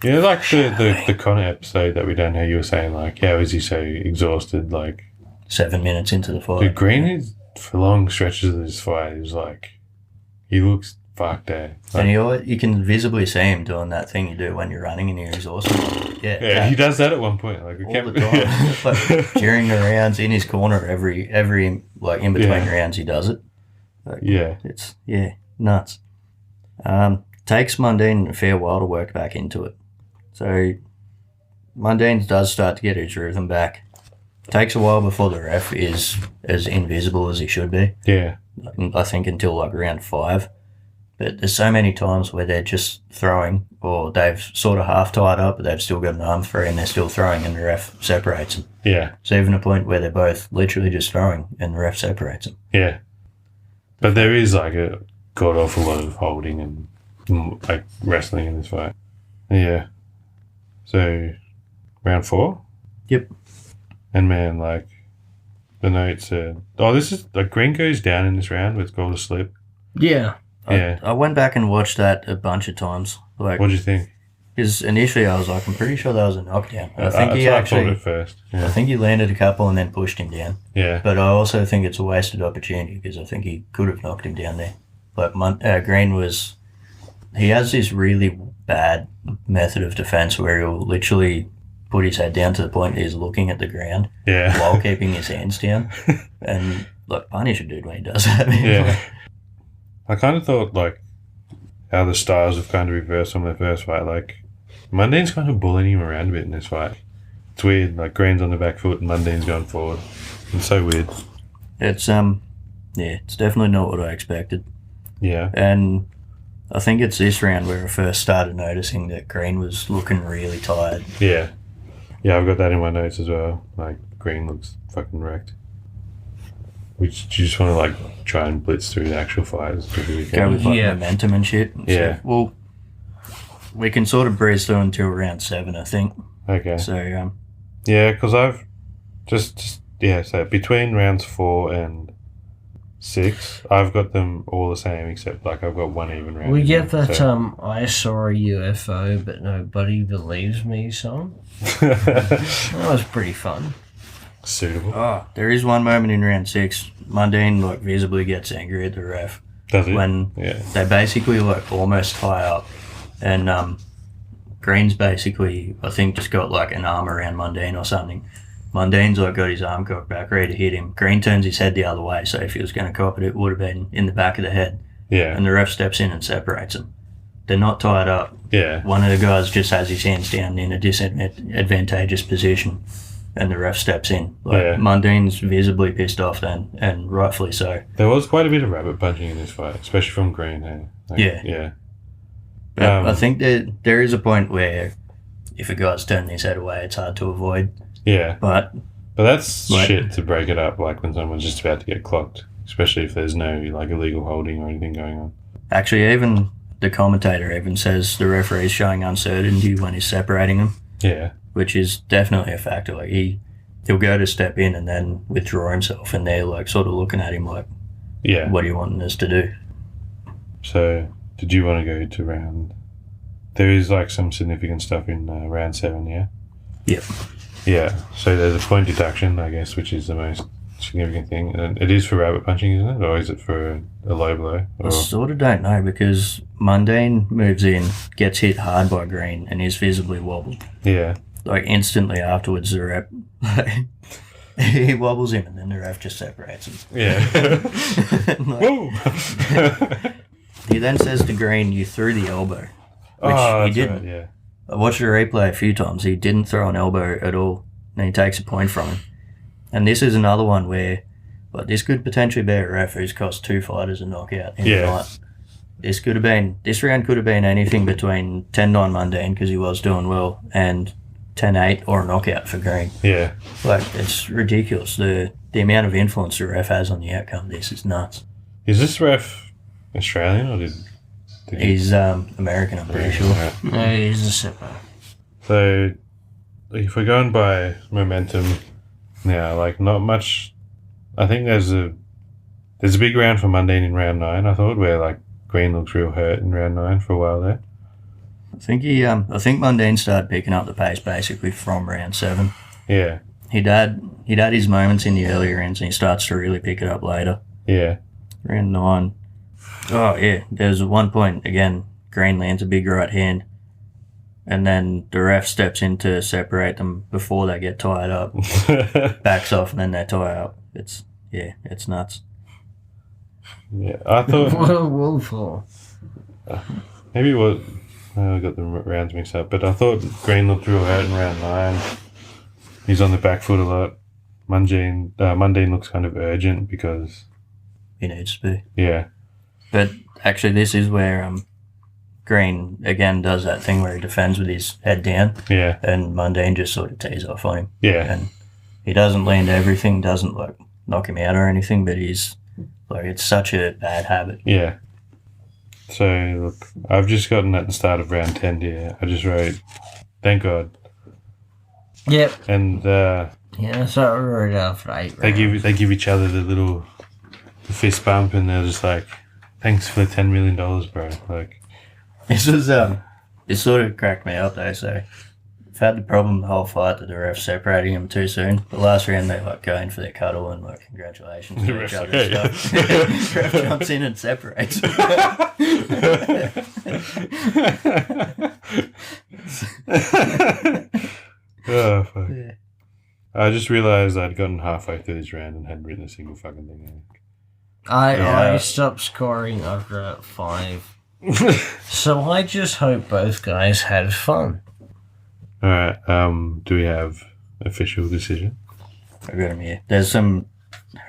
you know, like the Connor episode that we done, how you were saying, like, how is he so exhausted, like... 7 minutes into the fight. Dude, Green is, for long stretches of this fight, is like, he looks fucked out. Like, and you can visibly see him doing that thing you do when you're running and you're exhausted. Yeah, he does that at one point. Like, all the time. Like, during the rounds, in his corner, every like, in between rounds, he does it. Like, it's, nuts. Takes Mundine a fair while to work back into it. So Mundine does start to get his rhythm back. Takes a while before the ref is as invisible as he should be. Yeah. I think until like round 5. But there's so many times where they're just throwing, or they've sort of half tied up, but they've still got an arm free and they're still throwing, and the ref separates them. Yeah. It's even a point where they're both literally just throwing and the ref separates them. Yeah. But there is like a god awful lot of holding and like wrestling in this fight. Yeah. So, round 4? Yep. And man, like, the notes said, this is, like, Green goes down in this round with goal to slip. Yeah. I went back and watched that a bunch of times. Like, what did you think? Because initially I was like, I'm pretty sure that was a knockdown. I think I thought at first. Yeah. I think he landed a couple and then pushed him down. Yeah. But I also think it's a wasted opportunity because I think he could have knocked him down there. But Green was... He has this really bad method of defense where he'll literally put his head down to the point that he's looking at the ground while keeping his hands down. And, like, punish a dude when he does that. Yeah. I kind of thought, like, how the styles have kind of reversed from the first fight. Like, Mundine's kind of bullying him around a bit in this fight. It's weird. Like, Green's on the back foot and Mundine's going forward. It's so weird. It's, it's definitely not what I expected. Yeah. And I think it's this round where I first started noticing that Green was looking really tired. Yeah. Yeah, I've got that in my notes as well. Like, Green looks fucking wrecked. You just want to, like, try and blitz through the actual fights. Go with, like, momentum and shit. Yeah. So, well, We can sort of breeze through until round 7, I think. Okay. So, Yeah, because I've so between rounds 4 and 6, I've got them all the same except like I've got one even round. We get there, that so. I saw a UFO but nobody believes me song. That was pretty fun. Suitable. oh, there is one moment in round 6. Mundine like visibly gets angry at the ref. Does it? When they basically like almost tie up, and Green's basically I think just got like an arm around Mundine or something. Mundine's like got his arm cocked back ready to hit him. Green turns his head the other way, so if he was going to cop it, it would have been in the back of the head. Yeah. And the ref steps in and separates them. They're not tied up. Yeah. One of the guys just has his hands down in a disadvantageous position, and the ref steps in. Like, Mundine's visibly pissed off then, and rightfully so. There was quite a bit of rabbit punching in this fight, especially from Green. Hey? Like, Yeah. But I think that there is a point where if a guy's turning his head away, it's hard to avoid. Yeah. But that's shit to break it up, like when someone's just about to get clocked, especially if there's no like illegal holding or anything going on. Actually, even the commentator even says the referee's showing uncertainty when he's separating them. Yeah. Which is definitely a factor. Like he'll go to step in and then withdraw himself, and they're like sort of looking at him like, yeah, what are you wanting us to do? So, did you want to go to round? There is like some significant stuff in round 7, yeah? Yep. Yeah, so there's a point deduction, I guess, which is the most significant thing. And it is for rabbit punching, isn't it? Or is it for a low blow? Or? I sort of don't know, because Mundine moves in, gets hit hard by Green, and is visibly wobbled. Yeah. Like instantly afterwards, the ref, he wobbles him, and then the ref just separates him. Yeah. Whoa! He then says to Green, "You threw the elbow," which he didn't. Right, yeah. I watched the replay a few times. He didn't throw an elbow at all, and he takes a point from him. And this is another one where, like, this could potentially be a ref who's cost 2 fighters a knockout in the night. This round could have been anything between 10-9 Mundine, because he was doing well, and 10-8 or a knockout for Green. Yeah. Like, it's ridiculous. The amount of influence the ref has on the outcome of this is nuts. Is this ref Australian or did He's American, I'm pretty sure. Right. No, he's a sipper. So, if we're going by momentum now, like not much. I think there's a big round for Mundine in round 9. I thought where like Green looks real hurt in round 9 for a while there. I think Mundine started picking up the pace basically from round 7. Yeah. He'd had his moments in the earlier rounds, and he starts to really pick it up later. Yeah. Round 9. Oh, yeah. There's one point, again, Green lands a big right hand, and then the ref steps in to separate them before they get tied up. Backs off, and then they tie up. It's nuts. Yeah, I thought... What a woeful. Maybe it was... I got the rounds mixed up, but I thought Green looked real hurt in round 9. He's on the back foot a lot. Mundine looks kind of urgent because... He needs to be. Yeah. But actually, this is where Green, again, does that thing where he defends with his head down. Yeah. And Mundine just sort of tees off on him. Yeah. And he doesn't land everything, doesn't like knock him out or anything, but he's like, it's such a bad habit. Yeah. So, look, I've just gotten at the start of round 10 here. I just wrote, thank God. Yep. And Yeah, so I wrote out for 8 they give each other the fist bump, and they're just like, thanks for the $10 million, bro. Like, This was it sort of cracked me up though. So I've had the problem the whole fight that the ref separating them too soon. The last round they like go in for their cuddle and like congratulations The to ref's each like, other and stuff. Ref jumps in and separates. oh fuck! Yeah. I just realised I'd gotten halfway through this round and hadn't written a single fucking thing. I stopped scoring after about 5. So I just hope both guys had fun. All right. Do we have official decision? I got him here. There's some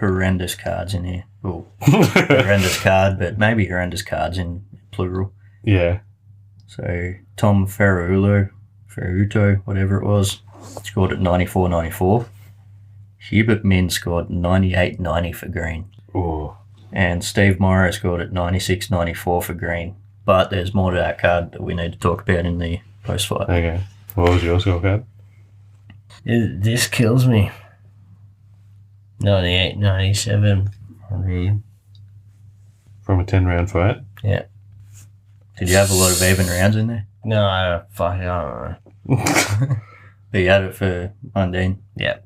horrendous cards in here. Oh, horrendous card, but maybe horrendous cards in plural. Yeah. So Tom Ferruto, whatever it was, scored at 94.94. Hubert Min scored 98.90 for Green. Oh. And Steve Morrow scored at 96.94 for Green. but there's more to that card that we need to talk about in the post-fight. Okay. What was your scorecard? This kills me. 98, 97. 100. From a 10-round fight? Yeah. Did you have a lot of even rounds in there? No, I don't know. But you had it for Mundine. Yeah.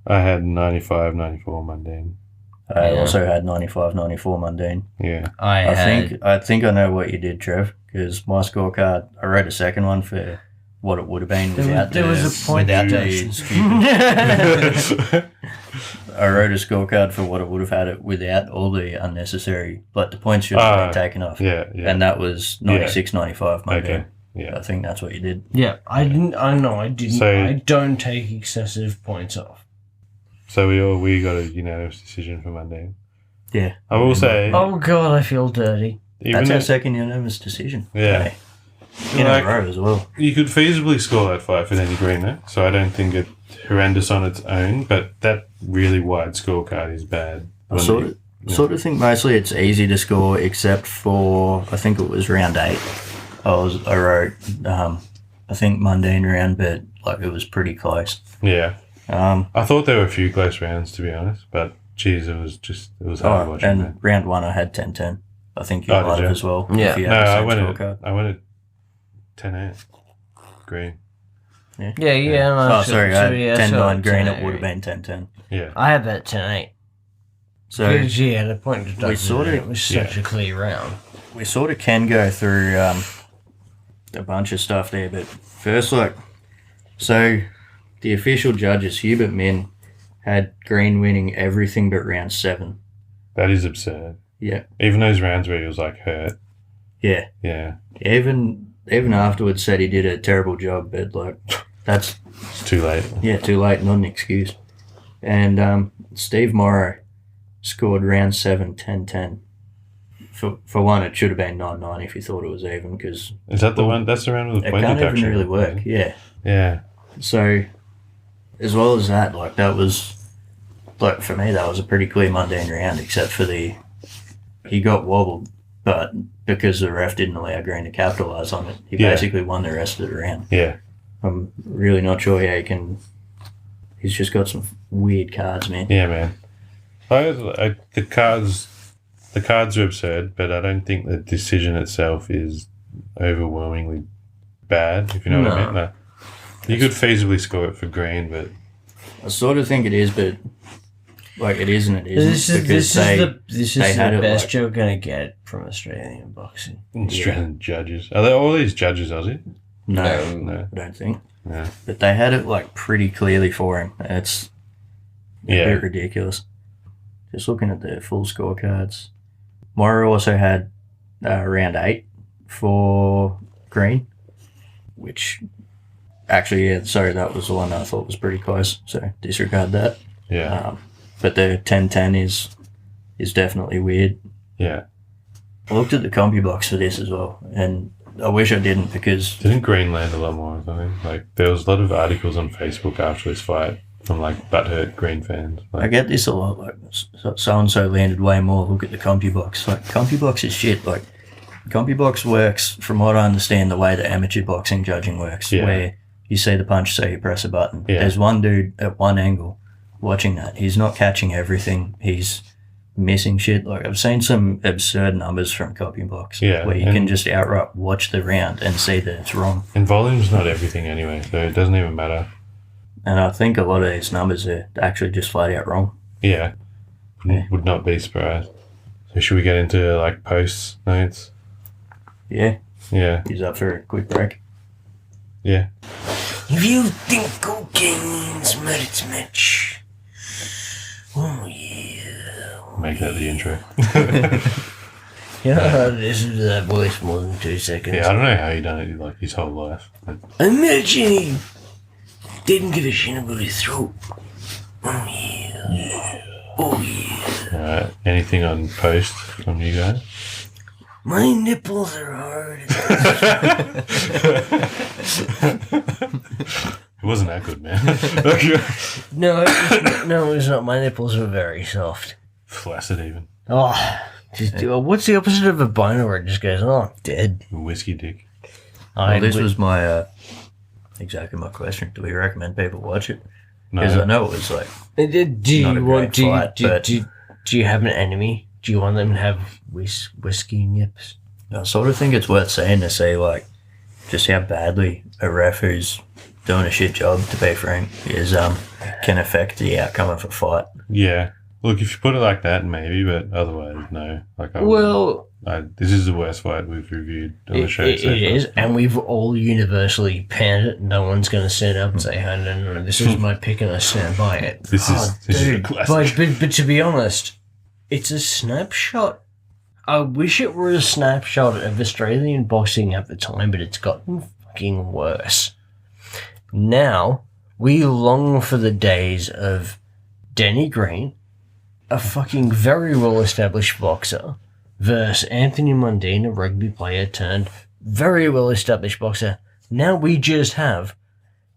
I had 95, 94 Mundine. I Yeah. also had 95, 94 Mundine. Yeah. I think I know what you did, Trev, because my scorecard, I wrote a second one for what it would have been without there was a point without the deduction. stupid. I wrote a scorecard for what it would have had it without all the unnecessary, like the points should have been taken off. Yeah, yeah. And that was 96, 95 Mundine. Okay. Yeah. I think that's what you did. Yeah, I didn't. I know I didn't. So- I don't take excessive points off. So we got a unanimous decision for Mundine. Yeah. I will say, Oh God, I feel dirty. even That's our if second unanimous decision. Yeah. In Like- a row as well. you could feasibly score that fight for Danny Green, so I don't think it's horrendous on its own, but that really wide scorecard is bad. I sort of think mostly it's easy to score, except for I think it was round 8. I wrote I think Mundine round, but like it was pretty close. Yeah. Um, I thought there were a few close rounds, to be honest, but geez, it was hard watching. and Man. round 1 I had 10-10. I think you Oh, might did have you? as well. Yeah. If you No, had the I same went scorecard. at 10-8. Green. Yeah, yeah. Oh, sorry, I had yeah, 10-9 green. 10-8. It would have been 10-10. Yeah. I had that 10-8. So Because, yeah, the point deduction. sorta- it was such a clear round. we sort of can go through a bunch of stuff there, but first, so the official judges, Hubert Min, had Green winning everything but round 7. That is absurd. Yeah, Even those rounds where he was like hurt. yeah. Yeah. Even afterwards said he did a terrible job, but that's It's too late. too late, not an excuse. And Steve Morrow scored round 7, 10-10. For one, it should have been 9-9 if you thought it was even, because Is that the one? That's the round with the it point can't deduction. even really work. Yeah. Yeah. So, as well as that, that was, for me, that was a pretty clear Mundine round, except for he got wobbled, but because the ref didn't allow Green to capitalise on it, he Yeah. basically won the rest of the round. Yeah. I'm really not sure how he can. He's just got some weird cards, man. Yeah, man. The cards are absurd, but I don't think the decision itself is overwhelmingly bad, if you know what I mean. No. You could feasibly score it for Green, but I sort of think it is, but it is and it isn't. This is because they had the it, best you're gonna get from Australian boxing. Australian judges. Are they all these judges Aussie? No, No. I don't think. Yeah. But they had it pretty clearly for him. It's a Yeah. bit ridiculous. Just looking at the full scorecards. Morrow also had round 8 for Green, which actually, sorry, that was the one I thought was pretty close, so disregard that. Yeah. But the 10-10 is definitely weird. Yeah. I looked at the CompuBox for this as well, and I wish I didn't because Didn't Green land a lot more or something? There was a lot of articles on Facebook after this fight from butthurt Green fans. I get this a lot. So and so landed way more. Look at the CompuBox. CompuBox is shit. CompuBox works, from what I understand, the way that amateur boxing judging works, Yeah. where you see the punch, so you press a button. Yeah. There's one dude at one angle watching that. He's not catching everything. He's missing shit. I've seen some absurd numbers from CompuBox, Yeah, where you and- can just outright watch the round and see that it's wrong. And volume's not everything anyway, so it doesn't even matter. And I think a lot of these numbers are actually just flat out wrong. Yeah. Would not be surprised. So should we get into posts notes? Yeah, Yeah. he's up for a quick break. Yeah. If you think cocaine's merits match, oh yeah. Make that the intro. Listen to that voice more than 2 seconds. Yeah, I don't know how he done it his whole life. Imagine he didn't give a shit about his throat. Oh yeah. Oh yeah. Alright. Anything on post from you guys? My nipples are hard. It wasn't that good, man. No, it was not. My nipples were very soft. Flaccid even. Oh, What's the opposite of a boner where it just goes, oh, dead? Whiskey dick. Well, this was my exactly my question. Do we recommend people watch it? No. Because I know it was like Do not a great fight, but do you have an enemy? Do you want them to have whiskey nips? I sort of think it's worth saying to see like just how badly a ref who's doing a shit job, to be frank, is can affect the outcome of a fight. Yeah. Look, if you put it like that, maybe, but otherwise, no. Like, this is the worst fight we've reviewed on the show. It is, and we've all universally panned it. No one's going to stand up and say, "Hey, no, this is my pick, and I stand by it." This is a classic. But to be honest, it's a snapshot. I wish it were a snapshot of Australian boxing at the time, but it's gotten fucking worse. Now, we long for the days of Danny Green, a fucking very well-established boxer, versus Anthony Mundine, a rugby player turned very well-established boxer. Now we just have,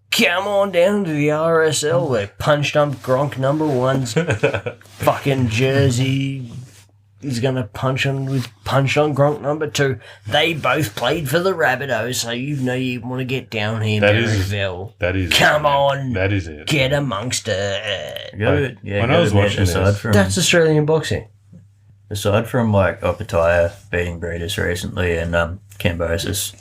come on down to the RSL, where punched up Gronk number one's fucking jersey. He's going to punched on Gronk number 2. They both played for the Rabbitohs, so you know you want to get down here, Maryville. That is Come on. That is it. Get amongst it. When I was watching this, That's Australian boxing. Aside from like Opataya beating Breeders recently and Cambosis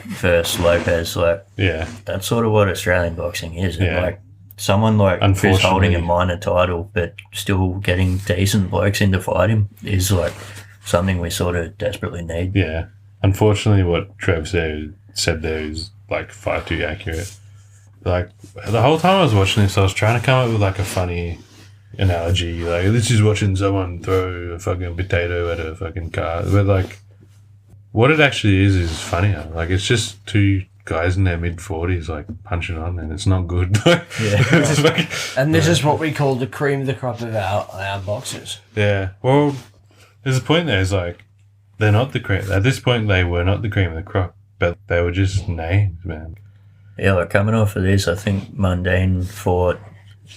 versus Lopez, like that's sort of what Australian boxing is. Yeah. And, like someone like who's holding a minor title but still getting decent blokes in to fight him is like something we sort of desperately need. Yeah. Unfortunately, what Trev said there is like far too accurate. Like the whole time I was watching this, I was trying to come up with like a funny analogy. Like, this is watching someone throw a fucking potato at a fucking car. But like, what it actually is funnier. Like, it's just two guys in their mid-40s like punching on, and it's not good. And this is what we call the cream of the crop of our boxers. Yeah. Well, there's a point there. It's like they're not the cream. At this point, they were not the cream of the crop, but they were just names, man. Yeah, like coming off of this, I think Mundine fought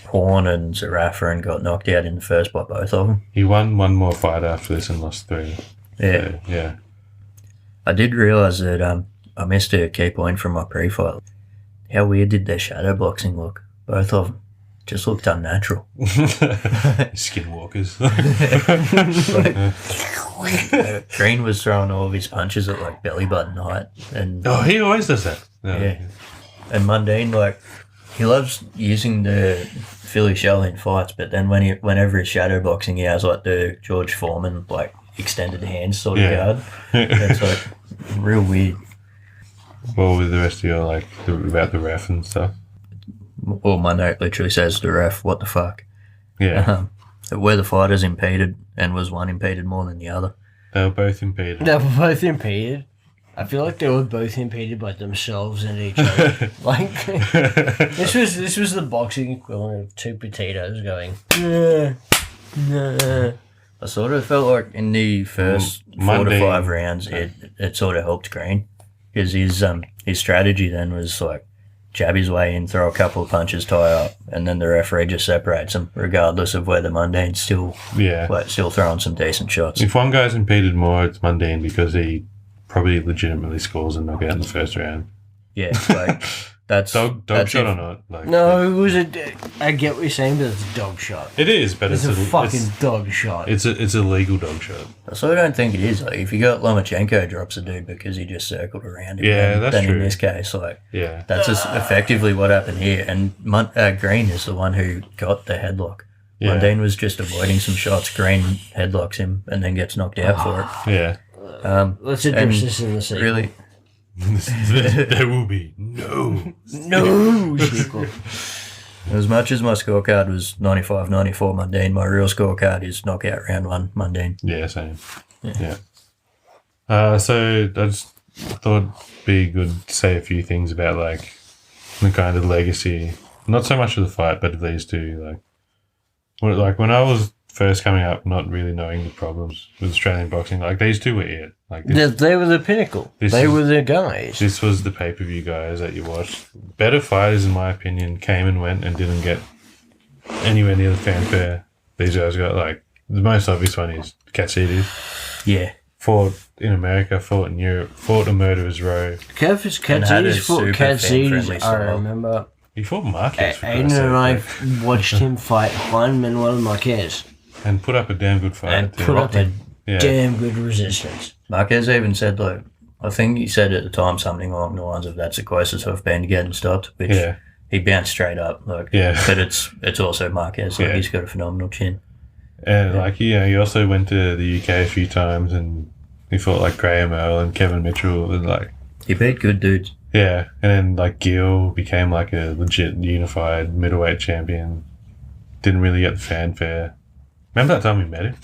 Horn and Zarafa and got knocked out in the first by both of them. He won one more fight after this and lost 3. Yeah. So, yeah. I did realise that I missed a key point from my pre-fight. How weird did their shadow boxing look? Both of them just looked unnatural. Skinwalkers. Green was throwing all of his punches at like belly button height, and he always does that. No. Yeah, and Mundine, like, he loves using the Philly shell in fights, but then whenever he's shadow boxing, he has like the George Foreman like extended hands sort of guard. It's like real weird. Well, with the rest of your like about the ref and stuff. Well, my note literally says the ref, what the fuck? Yeah. Where the fighters impeded, and was one impeded more than the other. They were both impeded. I feel like they were both impeded by themselves and each other. Like this was the boxing equivalent of two potatoes going. I sort of felt like in the first 4 to 5 rounds, it sort of helped Green, because his strategy then was like jab his way in, throw a couple of punches, tie up, and then the referee just separates them, regardless of whether Mundine's still throwing some decent shots. If one guy's impeded more, it's Mundine, because he probably legitimately scores a knockout in the first round. Yeah, like that's dog shot or not? Like, no, it was I get what you're saying, but it's a dog shot. It is, but it's a fucking dog shot. It's a legal dog shot. So I don't think it is. Like, if you got Lomachenko drops a dude because he just circled around him, that's true. In this case, like, that's just effectively what happened here. And Green is the one who got the headlock. Yeah. Mundine was just avoiding some shots. Green headlocks him and then gets knocked out for it. Yeah. Let's address this in the sequel. Really. There will be no sequel. As much as my scorecard was 95-94 Mundine, my real scorecard is knockout round 1 Mundine. Yeah, same. Yeah. So I just thought it'd be good to say a few things about like the kind of legacy, not so much of the fight, but of these two. Like when I was first coming up, not really knowing the problems with Australian boxing, like these two were it. Like they were the pinnacle. They were the guys. This was the pay-per-view guys that you watched. Better fighters, in my opinion, came and went and didn't get anywhere near the fanfare these guys got. Like, the most obvious one is Katsidis. Yeah. Fought in America, fought in Europe, fought a murderer's row. Katsidis fought Katsidis, I style. remember. He fought Marquez, for Aiden Christ's and I sake, watched him fight Juan Manuel Marquez and put up a damn good fight. and too. put up a Yeah. damn good resistance. Marquez even said, like, I think he said at the time something along the lines of that's the closest I've been to getting stopped, which Yeah. he bounced straight up. Like, Yeah. But it's also Marquez. Like, Yeah. he's got a phenomenal chin. And like, he also went to the UK a few times, and he fought like Graham Earl and Kevin Mitchell, and like, He beat good dudes. yeah. And then like Gil became like a legit unified middleweight champion. Didn't really get the fanfare. Remember that time we met him?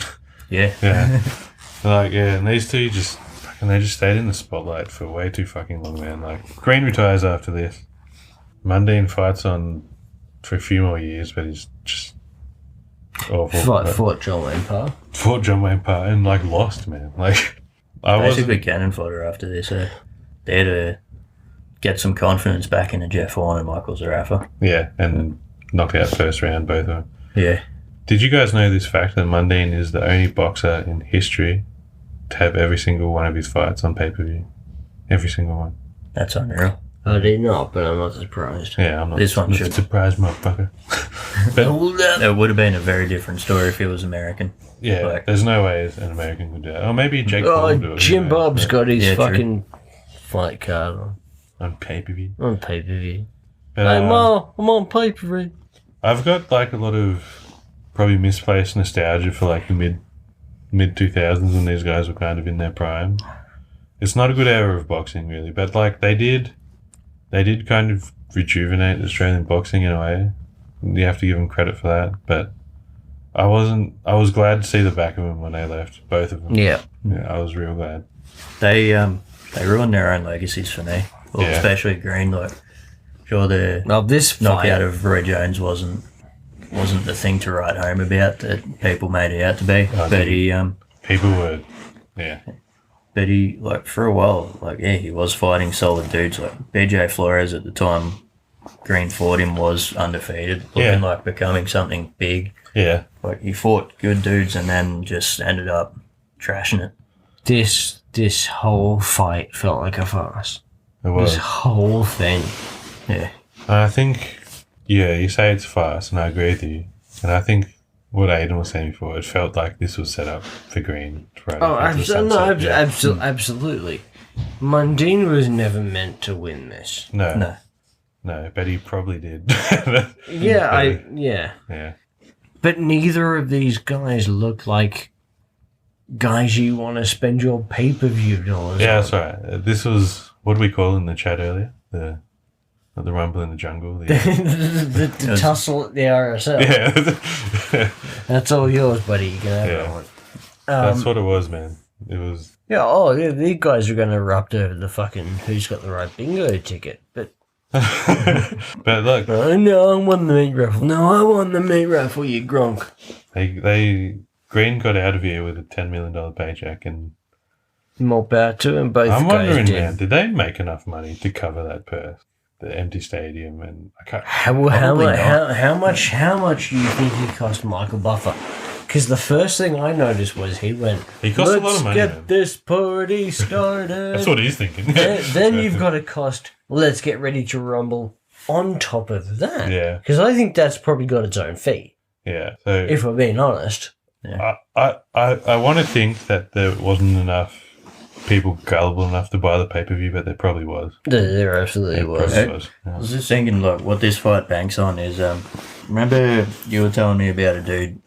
Yeah. Yeah. Like, yeah, and these two they just stayed in the spotlight for way too fucking long, man. Like, Green retires after this. Mundine fights on for a few more years, but he's just awful. Fought John Wayne Parr. Fought John Wayne Parr and like lost, man. Like, I Basically wasn't. cannon fodder after this. They had to get some confidence back into Jeff Horn and Michael Zarafa. Yeah, and knocked out first round, both of them. Yeah. Did you guys know this fact that Mundine is the only boxer in history to have every single one of his fights on pay-per-view? Every single one. That's unreal. I did not, but I'm not surprised. Yeah, I'm not This one should. surprised, motherfucker. It would have been a very different story if he was American. Yeah, Like- there's no way an American could do it. Or maybe Jake Paul would do Oh, it. Jim who knows, Bob's but got his Yeah, true. fucking fight card on pay-per-view. on pay-per-view. But, Hey, Ma, I'm on pay-per-view. I've got like a lot of probably misplaced nostalgia for like the mid 2000s when these guys were kind of in their prime. It's not a good era of boxing really, but like they did kind of rejuvenate Australian boxing in a way. You have to give them credit for that, but I was glad to see the back of them when they left, both of them. Yeah. Yeah, I was real glad. They ruined their own legacies for me. Well, Yeah. especially Green. Like, sure, the Now this knockout fight, of Roy Jones wasn't the thing to write home about that people made it out to be. Oh, But dude. People were, yeah. he like for a while, like he was fighting solid dudes. Like BJ Flores at the time, Green fought him, was undefeated, looking Yeah. like becoming something big. Yeah. Like he fought good dudes and then just ended up trashing it. this whole fight felt like a farce. It was. This whole thing. Yeah. I think, yeah, you say it's fast, and I agree with you. And I think what Aiden was saying before, it felt like this was set up for Green. Oh, absolutely. Mundine was never meant to win this. No, No. but he probably did. Yeah, Yeah. But neither of these guys look like guys you want to spend your pay-per-view dollars Yeah, on. that's right. This was, what did we call in the chat earlier? Not the rumble in the jungle. the tussle at the RSL. Yeah. That's all yours, buddy. You can have Yeah. that one. That's what it was, man. It was, Yeah, these guys are going to erupt over the fucking who's got the right bingo ticket. But but look, no, I won the meat raffle. No, I won the meat raffle, you gronk. they Green got out of here with a $10 million paycheck, and More power to him. Both I'm guys wondering, did. man, did they make enough money to cover that purse? The empty stadium, and I can't. How much do you think he cost Michael Buffer? Because the first thing I noticed was he went, He cost a lot of money, Let's get man." this party started. That's what he's thinking. then you've got to cost, let's get ready to rumble on top of that. Yeah. Because I think that's probably got its own fee, Yeah. So if we're being honest. I want to think that there wasn't enough people gullible enough to buy the pay-per-view, but there probably was. There absolutely was. Probably was. I was just thinking, like, what this fight banks on is, remember you were telling me about a dude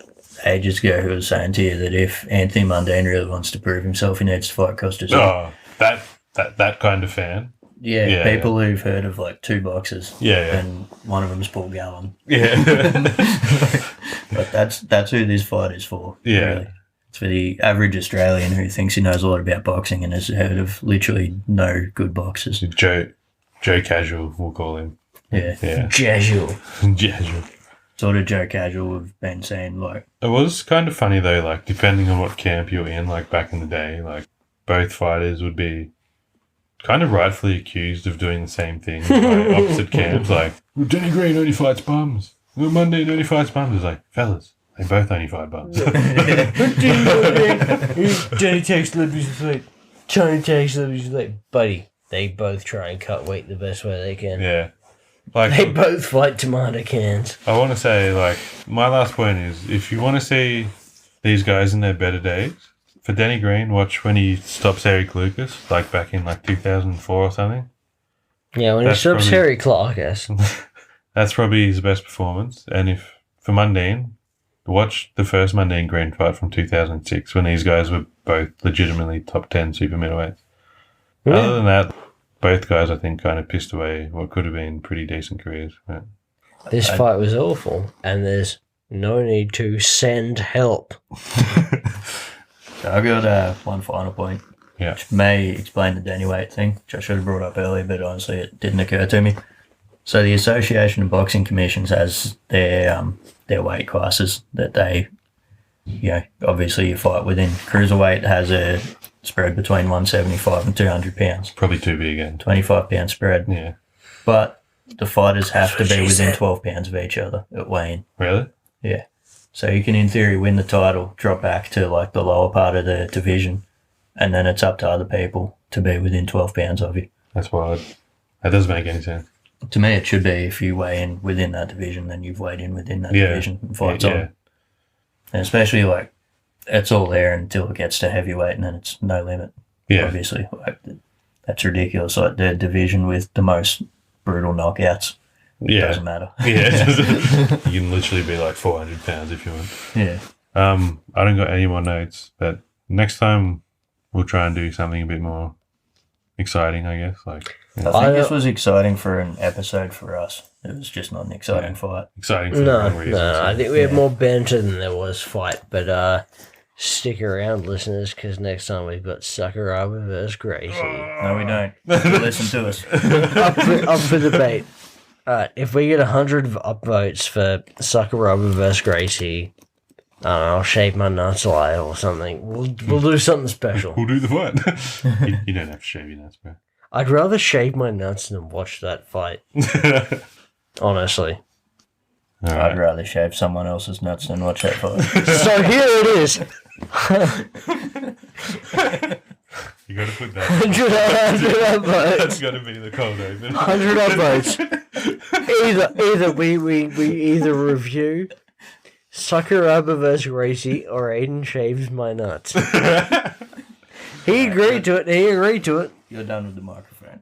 ages ago who was saying to you that if Anthony Mundine really wants to prove himself, he needs to fight Costa. Oh, that kind of fan. Yeah, people who've heard of like two boxers. Yeah. And one of them's Paul Gallen. Yeah. But that's who this fight is for. Yeah. Really. It's for the average Australian who thinks he knows a lot about boxing and has heard of literally no good boxers. Joe Casual, we'll call him. Yeah. Yeah. Casual. Casual. Sort of Joe Casual have been saying, like, It was kind of funny though, like depending on what camp you're in, like back in the day, like both fighters would be kind of rightfully accused of doing the same thing by opposite camps. Like, well, Danny Green only fights bums. Well, Mundine only fights bums. It's like, fellas, They both only $5. Johnny takes liberties with weight. Johnny takes liberties with weight. Buddy, they both try and cut weight the best way they can. Yeah. Like, They both fight tomato cans. I want to say, like, my last point is, if you want to see these guys in their better days, for Danny Green, watch when he stops Eric Lucas, like back in like 2004 or something. Yeah, when he That's stops probably- Harry Clark, yes. That's probably his best performance. And if for Mundine, watch the first Mundine Green fight from 2006 when these guys were both legitimately top 10 super middleweights. Yeah. Other than that, both guys I think kind of pissed away what could have been pretty decent careers. Right? This fight was awful, and there's no need to send help. I got one final point, Yeah. which may explain the Danny weight thing, which I should have brought up earlier, but honestly it didn't occur to me. So the Association of Boxing Commissions has their weight classes that they, obviously you fight within. Cruiserweight has a spread between 175 and 200 pounds, Probably too big again. 25-pound spread. Yeah. But the fighters have to That's what be she within said. 12 pounds of each other at weigh-in. Really? Yeah. So you can, in theory, win the title, drop back to like the lower part of the division, and then it's up to other people to be within 12 pounds of you. That's wild. That doesn't make any sense. To me, it should be if you weigh in within that division, then you've weighed in within that Yeah. division and fights Yeah. on. And especially like it's all there until it gets to heavyweight, and then it's no limit. Yeah. Obviously, like that's ridiculous. Like the division with the most brutal knockouts Yeah. doesn't matter. Yeah. You can literally be like 400 pounds if you want. Yeah. I don't got any more notes, but next time we'll try and do something a bit more exciting, I guess. Like, I think this was exciting for an episode for us. It was just not an exciting fight. exciting for the No, wrong reasons. no, I think we had Yeah. more banter than there was fight, but stick around, listeners, because next time we've got Sakuraba versus Gracie. No, we don't. Listen to us. up for debate. Alright, if we get 100 upvotes for Sakuraba versus Gracie, I don't know, I'll shave my nuts alive or something. We'll do something special. We'll do the fight. You don't have to shave your nuts, bro. I'd rather shave my nuts than watch that fight, honestly. All I'd right. rather shave someone else's nuts than watch that fight. So here it is. You got to put that. 100 upvotes. That's got to be the cold open. 100 upvotes. Either we either review Sakuraba vs. Gracie or Aiden shaves my nuts. He agreed to it. You're done with the microphone.